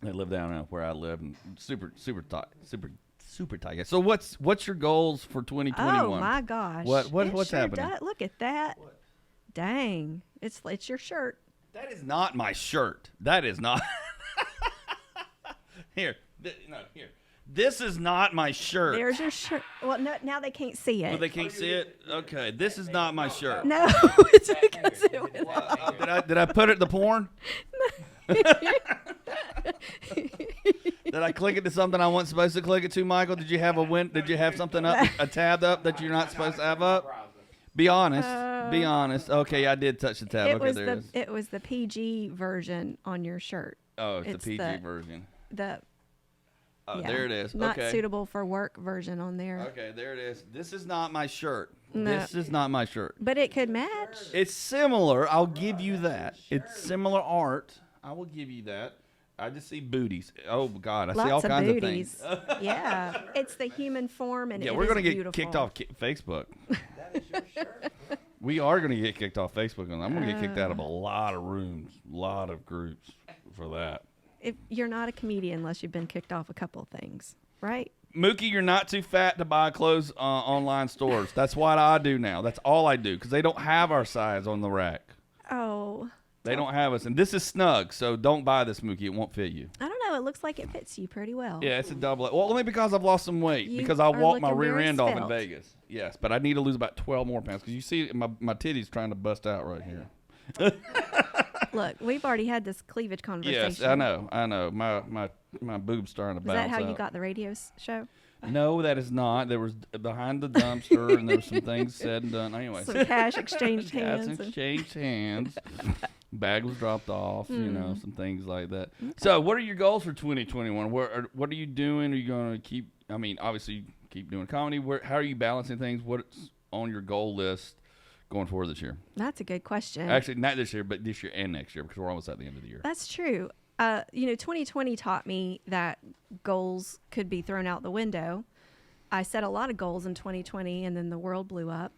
They live down where I live, and super tight. So what's your goals for 2021? Oh my gosh! What's happening? Look at that! Dang, it's your shirt. That is not my shirt. That is not. Here. This is not my shirt. There's your shirt. Well, no, now they can't see it. Well, they can't see it. Okay, this is not my shirt. No, it's because it was. Did I put it in the porn? Did I click it to something I wasn't supposed to click it to, Michael? Did you have Did you have something up, a tab up that you're not supposed to have up? Be honest. Be honest. Okay, I did touch the tab. It was the PG version on your shirt. Oh, it's the PG version. There it is. Not suitable for work version on there. Okay, there it is. This is not my shirt. No. This is not my shirt. But it could match. It's similar. I'll give you that. It's similar art. I will give you that. I just see booties. Oh, God. I see all kinds of things. Yeah. It's the human form, and we're going to get kicked off Facebook. That is your shirt. We are going to get kicked off Facebook, and I'm going to get kicked out of a lot of rooms, a lot of groups for that. If you're not a comedian unless you've been kicked off a couple of things, right? Mookie, you're not too fat to buy clothes online stores. That's what I do now. That's all I do because they don't have our size on the rack. Oh. They don't have us. And this is snug, so don't buy this, Mookie. It won't fit you. I don't know. It looks like it fits you pretty well. Yeah, it's a double. Well, only because I've lost some weight. Because I walked my rear end off in Vegas. Yes, but I need to lose about 12 more pounds because you see my titties trying to bust out right here. Look, we've already had this cleavage conversation. Yes, I know. My boob's starting to bounce out. Is that how you got the radio show? No, that is not. There was behind the dumpster, and there were some things said and done. Anyway, some cash exchanged hands. Cash exchanged hands. Bag was dropped off. Some things like that. Okay. So, what are your goals for 2021? What are you doing? Are you going to keep? I mean, obviously, keep doing comedy. How are you balancing things? What's on your goal list going forward this year? That's a good question. Actually, not this year, but this year and next year because we're almost at the end of the year. That's true. 2020 taught me that goals could be thrown out the window. I set a lot of goals in 2020, and then the world blew up.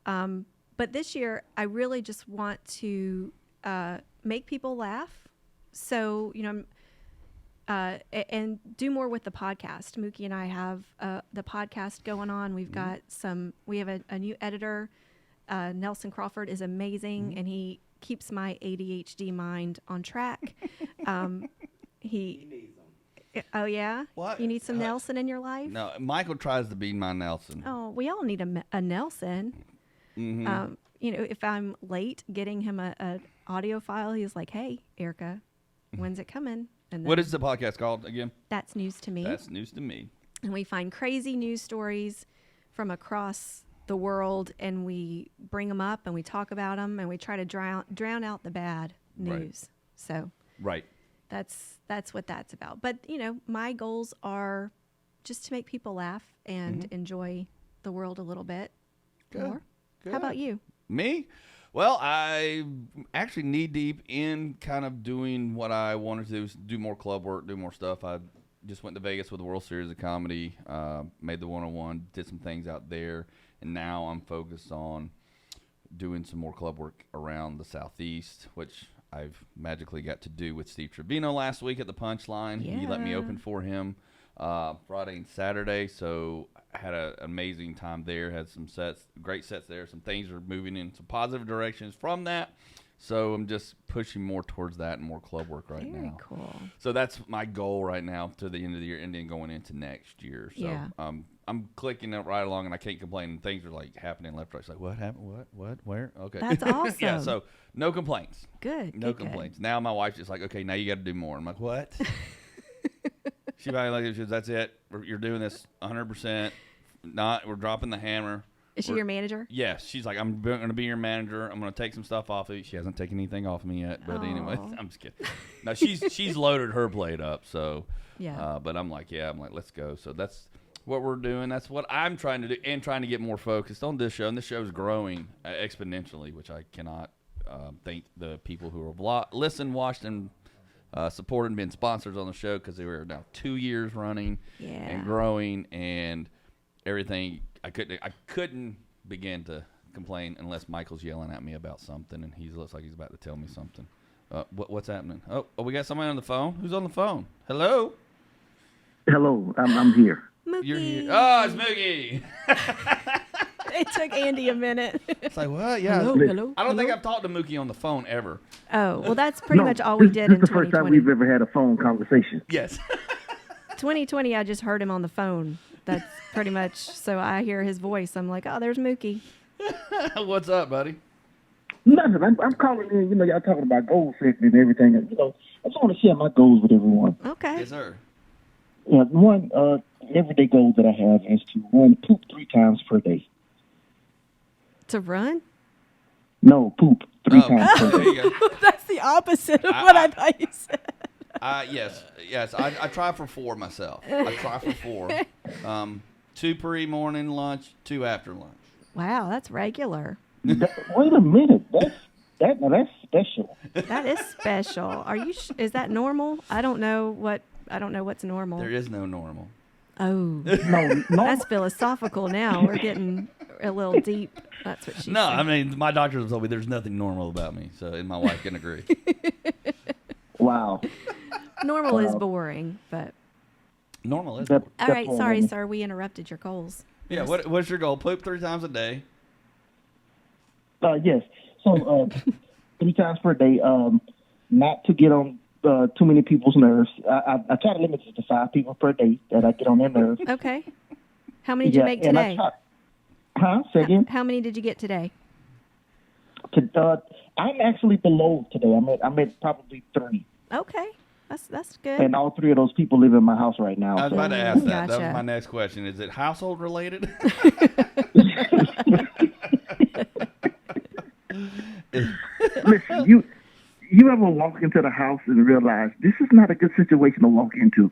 But this year, I really just want to make people laugh. So, and do more with the podcast. Mookie and I have the podcast going on. We've got we have a new editor. Nelson Crawford is amazing, and he keeps my ADHD mind on track. He needs them. Oh, yeah? What? You need some Nelson in your life? No, Michael tries to be my Nelson. Oh, we all need a Nelson. Mm-hmm. If I'm late getting him a audio file, he's like, hey, Erica, when's it coming? And what is the podcast called again? That's News to Me. That's News to Me. And we find crazy news stories from across the world, and we bring them up, and we talk about them, and we try to drown out the bad news. Right. So that's what that's about. But my goals are just to make people laugh and enjoy the world a little bit more. Good. How about you? Me? Well, I actually knee deep in kind of doing what I wanted to do more club work, do more stuff. I just went to Vegas with the World Series of Comedy, made the 101, did some things out there. And now I'm focused on doing some more club work around the Southeast, which I've magically got to do with Steve Trevino last week at the Punchline. Yeah. He let me open for him Friday and Saturday, so I had an amazing time there. Had some great sets there. Some things are moving in some positive directions from that. So I'm just pushing more towards that and more club work right now. Very cool. So that's my goal right now to the end of the year and then going into next year. So I'm clicking it right along, and I can't complain. And things are like happening left, right. It's like, what happened? What? Where? Okay. That's awesome. Yeah. So no complaints. Good. No complaints. Good. Now my wife's just like, okay, now you got to do more. I'm like, what? She probably like, that's it. You're doing this 100%. We're dropping the hammer. Is she your manager? Yes. She's like, I'm going to be your manager. I'm going to take some stuff off of you. She hasn't taken anything off of me yet. But anyway, I'm just kidding. No, she's loaded her plate up. So, yeah. But I'm like, let's go. So that's what we're doing. That's what I'm trying to do, and trying to get more focused on this show. And this show is growing exponentially, which I cannot thank the people who have listened, watched, and supported and been sponsors on the show, because they were now 2 years running and growing and everything. I couldn't begin to complain unless Michael's yelling at me about something, and he looks like he's about to tell me something. What's happening? Oh, we got somebody on the phone. Who's on the phone? Hello. Hello, I'm here. Mookie. You're here. Oh, it's Mookie. It took Andy a minute. It's like, what? Yeah. Hello. I don't think I've talked to Mookie on the phone ever. Oh, well, that's pretty much all we did in 2020. This is the first time we've ever had a phone conversation. Yes. 2020, I just heard him on the phone. That's pretty much, so I hear his voice. I'm like, oh, there's Mookie. What's up, buddy? Nothing. I'm calling in. Y'all talking about goal setting and everything. I just want to share my goals with everyone. Okay. Yes, sir. One everyday goal that I have is to poop 3 times per day. To run? No, poop 3 times per There day. you go. That's the opposite of what I thought you said. Yes. I try for 4 myself. I try for 4. 2 pre-morning lunch, 2 after lunch. Wow, that's regular. Wait a minute. That's special. That is special. Are you? Is that normal? I don't know what's normal. There is no normal. Oh, no. That's philosophical now. We're getting a little deep. That's what she No, said. I mean, my doctor told me there's nothing normal about me, and my wife can agree. Wow. Normal is boring, but. Normal is That- boring. All that's right, all sorry, right. sir. We interrupted your goals. Yeah, what's your goal? Poop 3 times a day. Yes. So 3 times per day. Not to get on too many people's nerves. I try to limit it to 5 people per day that I get on their nerves. Okay. How many did you make and today? Say again? How many did you get today? I'm actually below today. I'm at probably 3. Okay, that's good. And all 3 of those people live in my house right now. I was so- about to ask that. That Gotcha. was my next question. Is it household related? Listen, you ever walk into the house and realize this is not a good situation to walk into?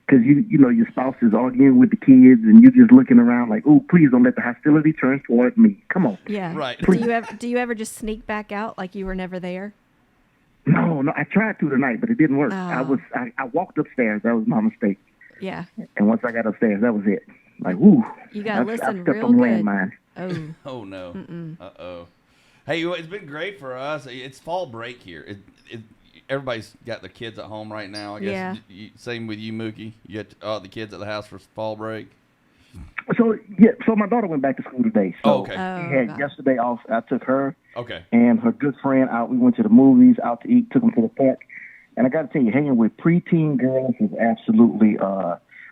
Because you know your spouse is arguing with the kids and you're just looking around like, oh, please don't let the hostility turn toward me. Come on. Yeah. Right. Do you ever just sneak back out like you were never there? No, I tried to tonight, but it didn't work. Oh. I walked upstairs. That was my mistake. Yeah. And once I got upstairs, that was it. Like, woo. You gotta I listen stepped real on good. landmine. Oh. Oh, no. Uh-oh. Hey, it's been great for us. It's fall break here. Everybody's got their kids at home right now. I guess. Yeah. Same with you, Mookie. You got the kids at the house for fall break. So my daughter went back to school today. So okay. we had yesterday off. I took her Okay. and her good friend out. We went to the movies, out to eat, took them to the park. And I got to tell you, hanging with preteen girls is absolutely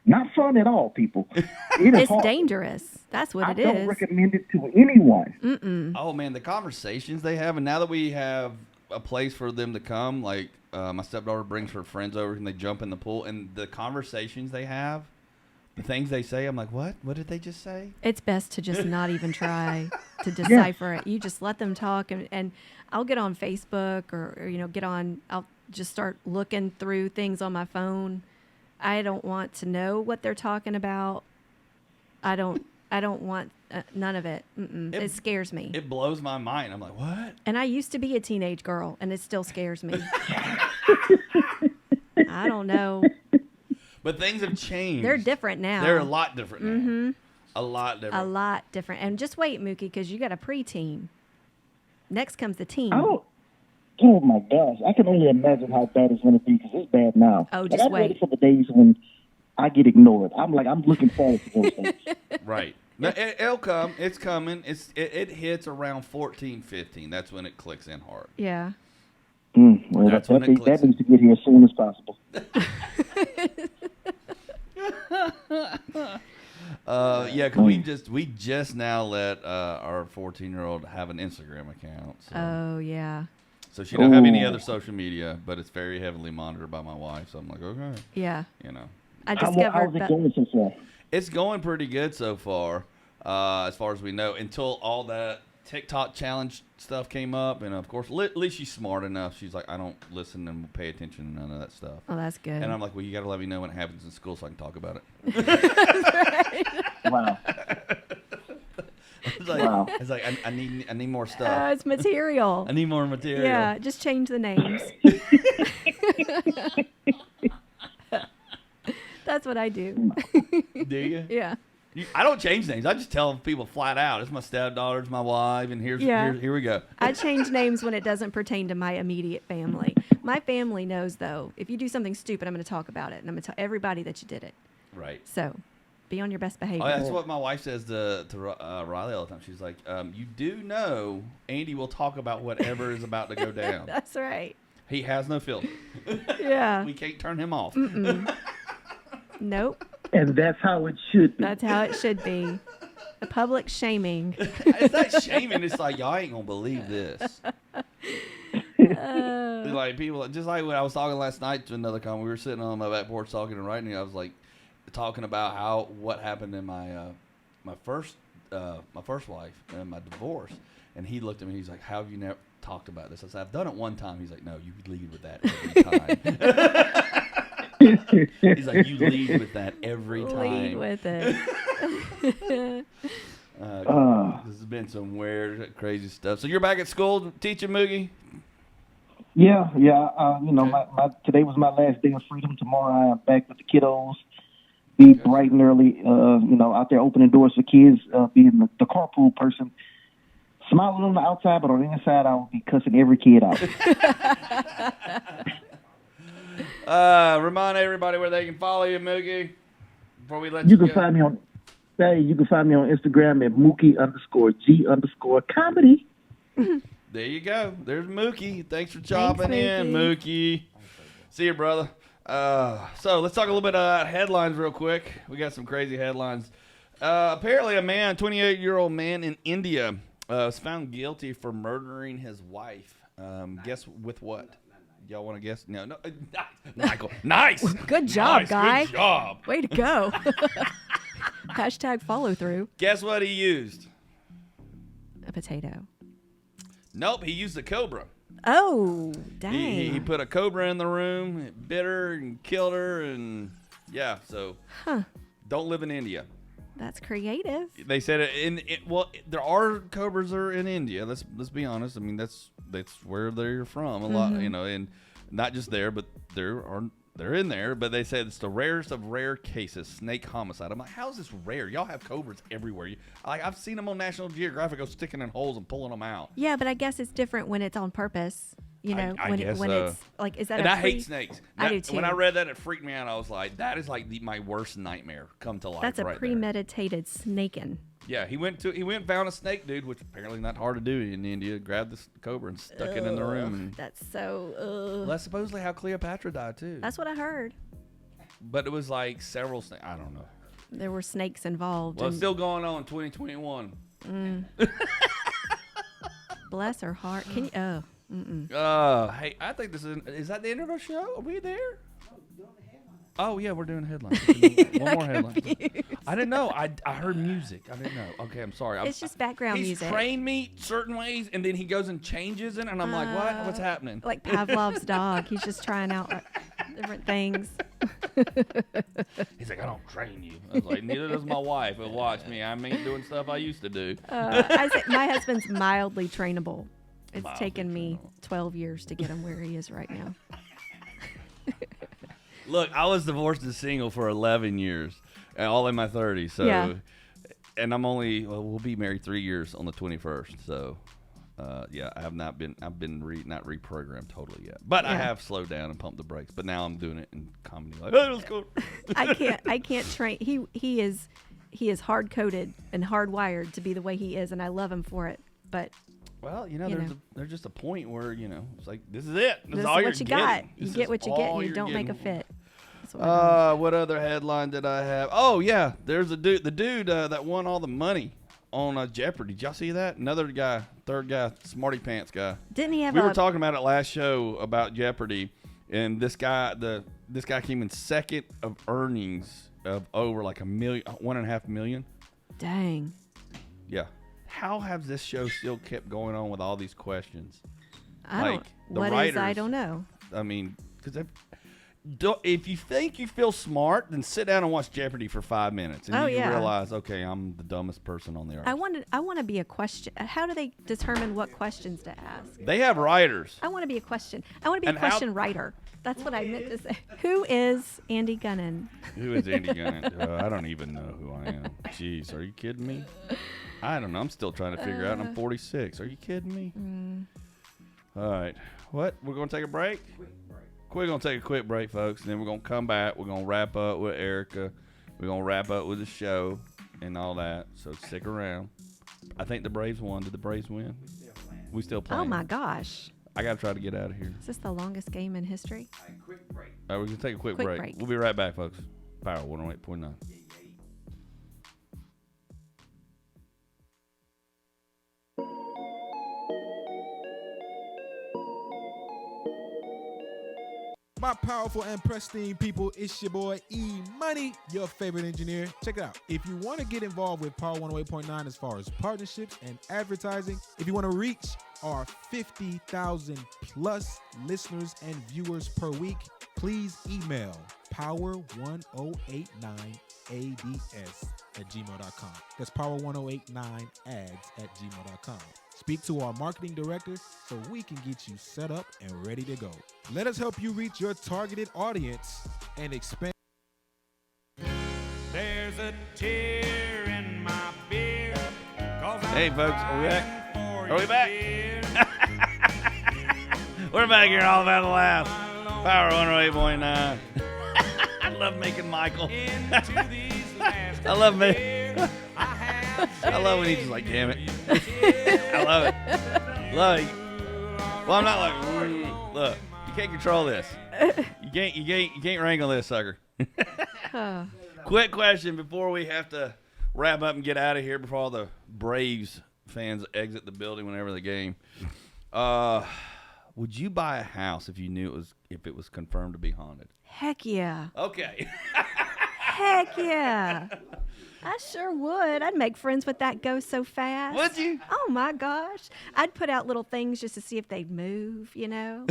not fun at all, people. It's dangerous. That's what I it don't is. recommend it to anyone. Mm-mm. Oh, man, the conversations they have. And now that we have a place for them to come, like my stepdaughter brings her friends over and they jump in the pool. And the conversations they have, the things they say, I'm like, what? What did they just say? It's best to just not even try to decipher it. You just let them talk, and I'll get on Facebook or I'll just start looking through things on my phone. I don't want to know what they're talking about. I don't want none of it. It scares me. It blows my mind. I'm like, what? And I used to be a teenage girl, and it still scares me. I don't know. But things have changed. They're different now. They're a lot different now. Mm-hmm. A lot different. A lot different. And just wait, Mookie, because you got a preteen. Next comes the teen. Oh my gosh, I can only imagine how bad it's going to be because it's bad now. Oh, Like, just I'm wait. ready for the days when I get ignored. I'm looking forward to those days. Right. It'll come. It's coming. It hits around 14, 15. That's when it clicks in hard. Yeah. Well, That's that when it clicks. needs to get here as soon as possible. Yeah, because we just now let our 14-year-old have an Instagram account. So. Oh, yeah. So she don't have any other social media, but it's very heavily monitored by my wife. So I'm like, okay. Yeah. You know. I How's discovered it that. going so far? It's going pretty good so far, as far as we know, until all that TikTok challenge stuff came up. And, of course, at least she's smart enough. She's like, I don't listen and pay attention to none of that stuff. Oh, that's good. And I'm like, well, you got to let me know when it happens in school so I can talk about it. Wow. It's like I need more stuff. It's material. I need more material. Yeah, just change the names. That's what I do. Do you? Yeah. I don't change names. I just tell people flat out, it's my stepdaughter, it's my wife, and here we go. I change names when it doesn't pertain to my immediate family. My family knows, though, if you do something stupid, I'm going to talk about it, and I'm going to tell everybody that you did it. Right. So, be on your best behavior. Oh, that's what my wife says to Riley all the time. She's like, you do know Andy will talk about whatever is about to go down. That's right. He has no filter. Yeah. We can't turn him off. Nope. And that's how it should be. That's how it should be. The public shaming. It's not shaming. It's like, y'all ain't going to believe this. Like people, just like when I was talking last night to another comic, we were sitting on my back porch talking and writing. I was like, talking about what happened in my first wife and my divorce, and he looked at me. He's like, "How have you never talked about this?" I said, "I've done it one time." He's like, "No, you lead with that every time." He's like, "You lead with that every time." Lead with it. This has been some weird, crazy stuff. So you're back at school teaching, Moogie? Yeah. Today was my last day of freedom. Tomorrow I am back with the kiddos. Be bright and early, out there opening doors for kids, being the carpool person. Smiling on the outside, but on the inside, I will be cussing every kid out. Remind everybody where they can follow you, Moogie, before we let You you can go. find me on Instagram at Mookie_G_comedy. There you go. There's Mookie. Thanks for chopping in, Mookie. See you, brother. So let's talk a little bit about headlines real quick. We got some crazy headlines. Apparently a 28-year-old man in India was found guilty for murdering his wife. Guess with what? Y'all want to guess? No. Michael. Nice. Good job, nice. guy. Good job. Way to go. Hashtag follow through. Guess what he used? A potato. Nope, he used a cobra. Oh, dang. He put a cobra in the room, it bit her and killed her, and yeah, so don't live in India. That's creative. They said there are cobras that are in India. Let's be honest. I mean, that's where they're from a lot, and not just there, but they're in there. But they said it's the rarest of rare cases, snake homicide. I'm like, how is this rare? Y'all have cobras everywhere. I've seen them on National Geographic go sticking in holes and pulling them out. Yeah, but I guess it's different when it's on purpose. I guess it's like, is that? And I hate snakes. I do too. When I read that, it freaked me out. I was like, that is like my worst nightmare come to life. That's a right premeditated snaking. Yeah, he went and found a snake, dude, which apparently not hard to do in India. Grabbed the cobra and stuck it in the room. And that's so. Well, that's supposedly how Cleopatra died too. That's what I heard. But it was like several snakes. I don't know. There were snakes involved. Well, it's still going on in 2021. Bless her heart. Can you? Oh. Mm-mm. Hey, I think this is that the end of our show? Are we there? Oh, yeah, we're doing headlines. One more headline. I didn't know. I heard music. I didn't know. Okay, I'm sorry. It's just background music. He's trained me certain ways, and then he goes and changes it, and I'm like, what? What's happening? Like Pavlov's dog. He's just trying out different things. He's like, I don't train you. I was like, neither does my wife. But watch me. I ain't doing stuff I used to do. I say my husband's mildly trainable. It's taken me 12 years to get him where he is right now. Look, I was divorced and single for 11 years, all in my 30s. So, yeah. And we'll be married 3 years on the 21st. So, I've not been not reprogrammed totally yet, but I have slowed down and pumped the brakes. But now I'm doing it in comedy. Like, hey, let's go. I can't train. He is hard coded and hardwired to be the way he is, and I love him for it. But well, there's just a point where it's like this is it. This is all what you're you getting. got. You get what you get, and you don't make a fit. What other headline did I have? Oh yeah, there's the dude that won all the money on Jeopardy. Did y'all see that? Another guy, third guy, smarty pants guy. Didn't he have? We were talking about it last show about Jeopardy, and this guy came in second of earnings of over like $1.5 million. Dang. Yeah. How has this show still kept going on with all these questions? I don't know. I mean, because if you think you feel smart, then sit down and watch Jeopardy for 5 minutes, and you realize, okay, I'm the dumbest person on the earth. I want to be a question. How do they determine what questions to ask? They have writers. I want to be a question. I want to be a question writer. That's what I meant to say. Who is Andy Gunnin? Who is Andy Gunnin? I don't even know who I am. Jeez, are you kidding me? I don't know. I'm still trying to figure out. I'm 46. Are you kidding me? All right. What? We're going to take a break? We're going to take a quick break, folks, and then we're going to come back. We're going to wrap up with Erica. We're going to wrap up with the show and all that, so stick around. I think the Braves won. Did the Braves win? We still playing. Oh, my gosh. I got to try to get out of here. Is this the longest game in history? Quick break. All right, we're going to take a quick break. We'll be right back, folks. Power 108.9. My powerful and pristine people, it's your boy E-Money, your favorite engineer. Check it out. If you want to get involved with Power 108.9 as far as partnerships and advertising, if you want to reach our 50,000 plus listeners and viewers per week, please email power1089ads@gmail.com. That's power1089ads@gmail.com. Speak to our marketing director so we can get you set up and ready to go. Let us help you reach your targeted audience and expand. There's a tear in my beer. Hey, folks, are we back? Are we back? We're back here all about the laugh. Power 108.9. I love making Michael. I love me. I love when he's just like, damn it. I love it. Love it. Well, I'm not like, look, you can't control this. You can't wrangle this sucker. Quick question before we have to wrap up and get out of here before all the Braves fans exit the building whenever the game. Would you buy a house if you knew if it was confirmed to be haunted? Heck yeah. Okay. Heck yeah. I sure would. I'd make friends with that ghost so fast. Would you? Oh my gosh. I'd put out little things just to see if they'd move, you know.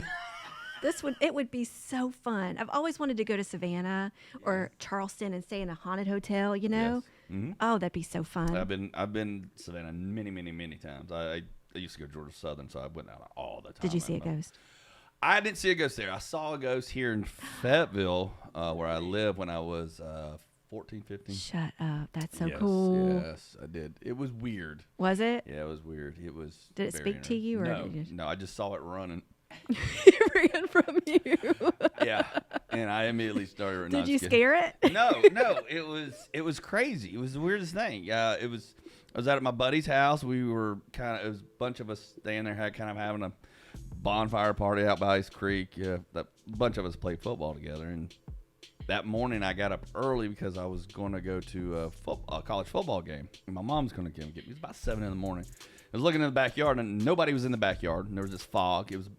It would be so fun. I've always wanted to go to Savannah or Charleston and stay in a haunted hotel, you know. Yes. Mm-hmm. Oh, that'd be so fun. I've been to Savannah many times. I used to go to Georgia Southern, so I went out all the time. Did you see a ghost? I didn't see a ghost there. I saw a ghost here in Fayetteville, where I lived when I was 14, 15. Shut up. That's so cool. Yes, I did. It was weird. Was it? Yeah, it was weird. It was. Did it speak to you? Or No, I just saw it running. It ran from you. Yeah, and I immediately started. Did you scare it? No. It was crazy. It was the weirdest thing. I was out at my buddy's house. We were it was a bunch of us staying there, having a bonfire party out by Ice Creek. Yeah, a bunch of us played football together, and that morning I got up early because I was going to go to a college football game, and my mom's going to get me. It was about 7 in the morning. I was looking in the backyard, and nobody was in the backyard, and there was this fog. It was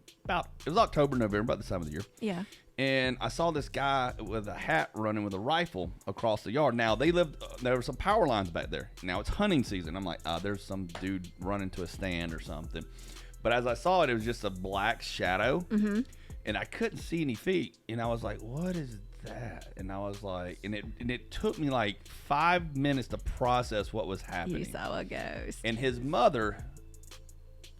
October, November, about this time of the year. Yeah. And I saw this guy with a hat running with a rifle across the yard. Now, there were some power lines back there. Now, it's hunting season. I'm like, there's some dude running to a stand or something. But as I saw it, it was just a black shadow, and I couldn't see any feet. And I was like, what is that? And I was like, and it took me like 5 minutes to process what was happening. You saw a ghost. And his mother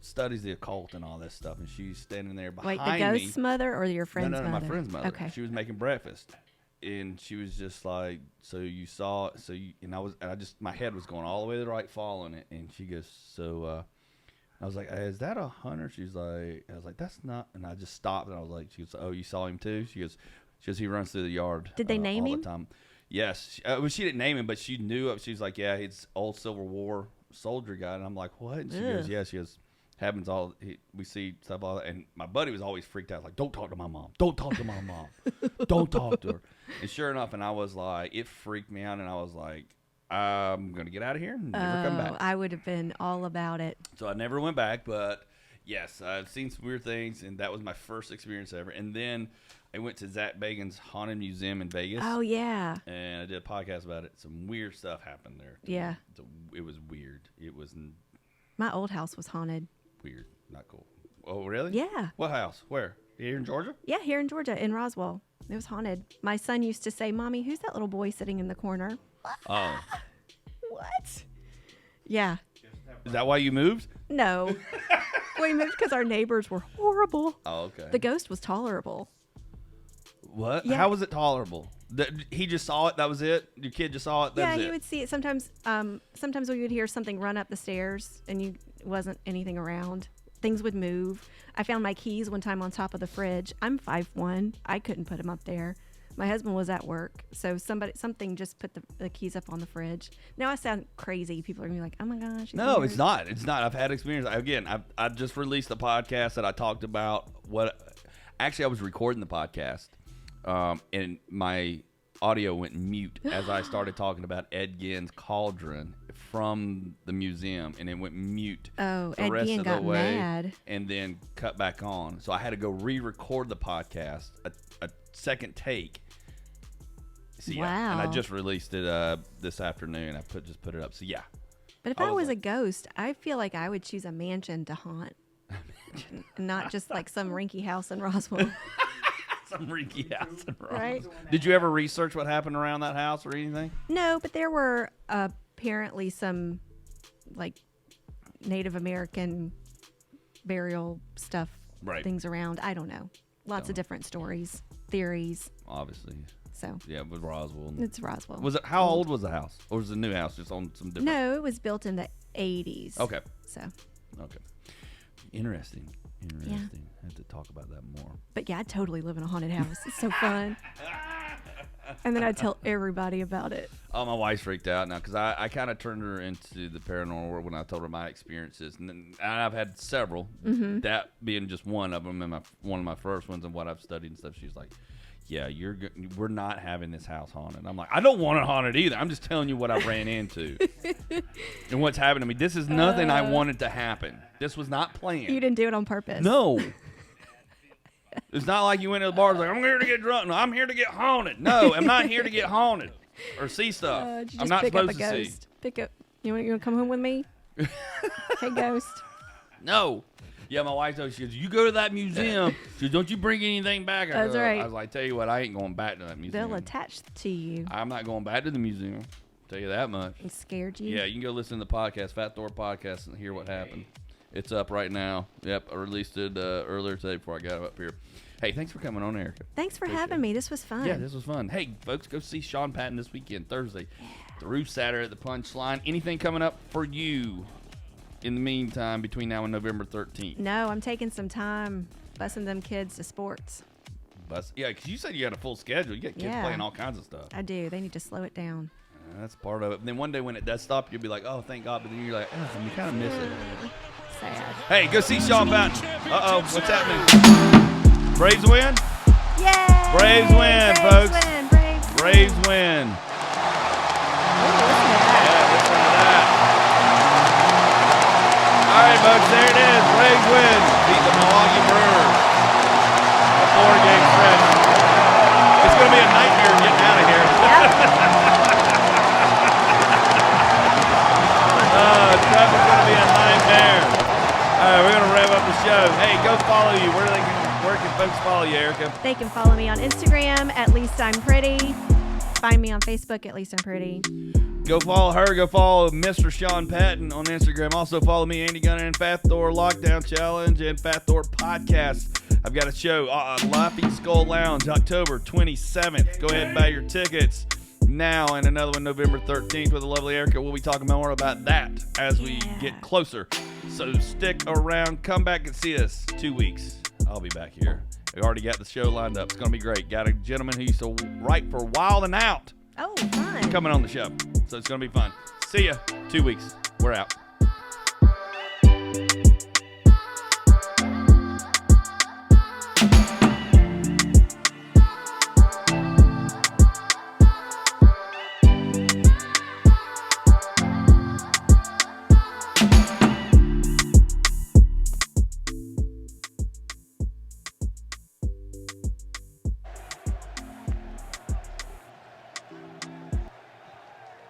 studies the occult and all that stuff, and she's standing there behind me. Wait, the ghost's mother or your friend's mother? No, my friend's mother. Okay. She was making breakfast, and she was just like, "So you saw?" My head was going all the way to the right, following it, and she goes, "So." I was like, "Is that a hunter?" She's like, "I was like, that's not." And I just stopped, and I was like, "She goes, oh, you saw him too?" She goes, "He runs through the yard." Did they name him? All the time. Yes. Well, she didn't name him, but she knew. She's like, "Yeah, he's old Civil War soldier guy." And I'm like, "What?" And she goes, "Yeah." She goes, "Happens all. We see stuff all that." And my buddy was always freaked out, like, "Don't talk to my mom. Don't talk to my mom. Don't talk to her." And sure enough, and I was like, it freaked me out, and I was like, I'm gonna get out of here and never come back. I would have been all about it. So I never went back, but yes, I've seen some weird things, and that was my first experience ever. And then I went to Zach Bagans' Haunted Museum in Vegas. Oh, yeah. And I did a podcast about it. Some weird stuff happened there. Yeah. It was weird. It was my old house was haunted. Weird. Not cool. Oh, really? Yeah. What house? Where? Here in Georgia? Yeah, here in Georgia, in Roswell. It was haunted. My son used to say, "Mommy, who's that little boy sitting in the corner?" Oh. What? Yeah. Is that why you moved? No. We moved because our neighbors were horrible. Oh, okay. The ghost was tolerable. What? Yeah. How was it tolerable? He just saw it? That was it? Your kid just saw it? That was he it? would see it. Sometimes we would hear something run up the stairs and wasn't anything around. Things would move. I found my keys one time on top of the fridge. I'm 5'1". I couldn't put them up there. My husband was at work, so something just put the keys up on the fridge. Now I sound crazy. People are gonna be like, "Oh my gosh." No, weird. It's not. It's not. I've had experience. I just released a podcast that I talked about Actually, I was recording the podcast, and my audio went mute as I started talking about Ed Gein's cauldron from the museum, and it went mute. Oh, the Ed rest Gein of the got way, mad. and then cut back on. So I had to go re-record the podcast, a second take. So, yeah, and I just released it this afternoon. I just put it up. So yeah. But if I was a ghost, I feel like I would choose a mansion to haunt, not just like some rinky house in Roswell. Some rinky house in Roswell. Right? Did you ever research what happened around that house or anything? No, but there were apparently some like Native American burial stuff, things around. I don't know. Lots of different stories, theories. Obviously. So yeah, with Roswell. It's Roswell. Was it how old was the house, or was it a new house just on some different? No, it was built in the 80s. Okay. So. Okay. Interesting. Yeah. I have to talk about that more. But yeah, I'd totally live in a haunted house. It's so fun. And then I'd tell everybody about it. Oh, my wife's freaked out now because I kind of turned her into the paranormal world when I told her my experiences, and then I've had several. Mm-hmm. That being just one of them, and one of my first ones, and what I've studied and stuff. She's like, "Yeah, we're not having this house haunted." I'm like, "I don't want it haunted either. I'm just telling you what I ran into and what's happened to me. This is nothing I wanted to happen. This was not planned. You didn't do it on purpose. No." It's not like you went to the bar and was like, I'm here to get drunk. No, I'm here to get haunted. No, I'm not here to get haunted or see stuff. I'm not supposed to see. Pick up. You want to come home with me? Hey, ghost. No. Yeah, my wife told me, she goes, you go to that museum. She goes, don't you bring anything back. That's right. I was like, tell you what, I ain't going back to that museum. They'll attach to you. I'm not going back to the museum. Tell you that much. It scared you? Yeah, you can go listen to the podcast, Fat Thor Podcast, and hear what happened. It's up right now. Yep, I released it earlier today before I got it up here. Hey, thanks for coming on, Erica. Thanks for having me. This was fun. Yeah, this was fun. Hey, folks, go see Sean Patton this weekend, Thursday. Through Saturday at the Punchline. Anything coming up for you in the meantime between now and November 13th? No, I'm taking some time busing them kids to sports. Yeah, because you said you had a full schedule. You got kids playing all kinds of stuff. I do. They need to slow it down. That's part of it. And then one day when it does stop, you'll be like, oh, thank God. But then you're like, oh, you kind of miss it. Sad. Hey, go see Sean Patton. Uh-oh, what's happening? Braves win? Yay! Braves win, folks. Braves win. All right, folks, there it is. Braves win. Beat the Milwaukee Brewers. A 4-game stretch. It's going to be a nightmare getting out of here. Traffic's going to be a nightmare. All right, we're going to rev up the show. Hey, go follow you. Where can folks follow you, Erica? They can follow me on Instagram, at Least I'm Pretty. Find me on Facebook, at Least I'm Pretty. Go follow her. Go follow Mr. Sean Patton on Instagram. Also follow me, Andy Gunnin, and Fat Thor Lockdown Challenge and Fat Thor Podcast. I've got a show, Laughing Skull Lounge, October 27th. Go ahead and buy your tickets now, and another one November 13th with the lovely Erica. We'll be talking more about that as we get closer. So stick around. Come back and see us 2 weeks. I'll be back here. We already got the show lined up. It's going to be great. Got a gentleman who used to write for Wild and Out. Oh, fun. Coming on the show. So it's going to be fun. See ya. 2 weeks. We're out.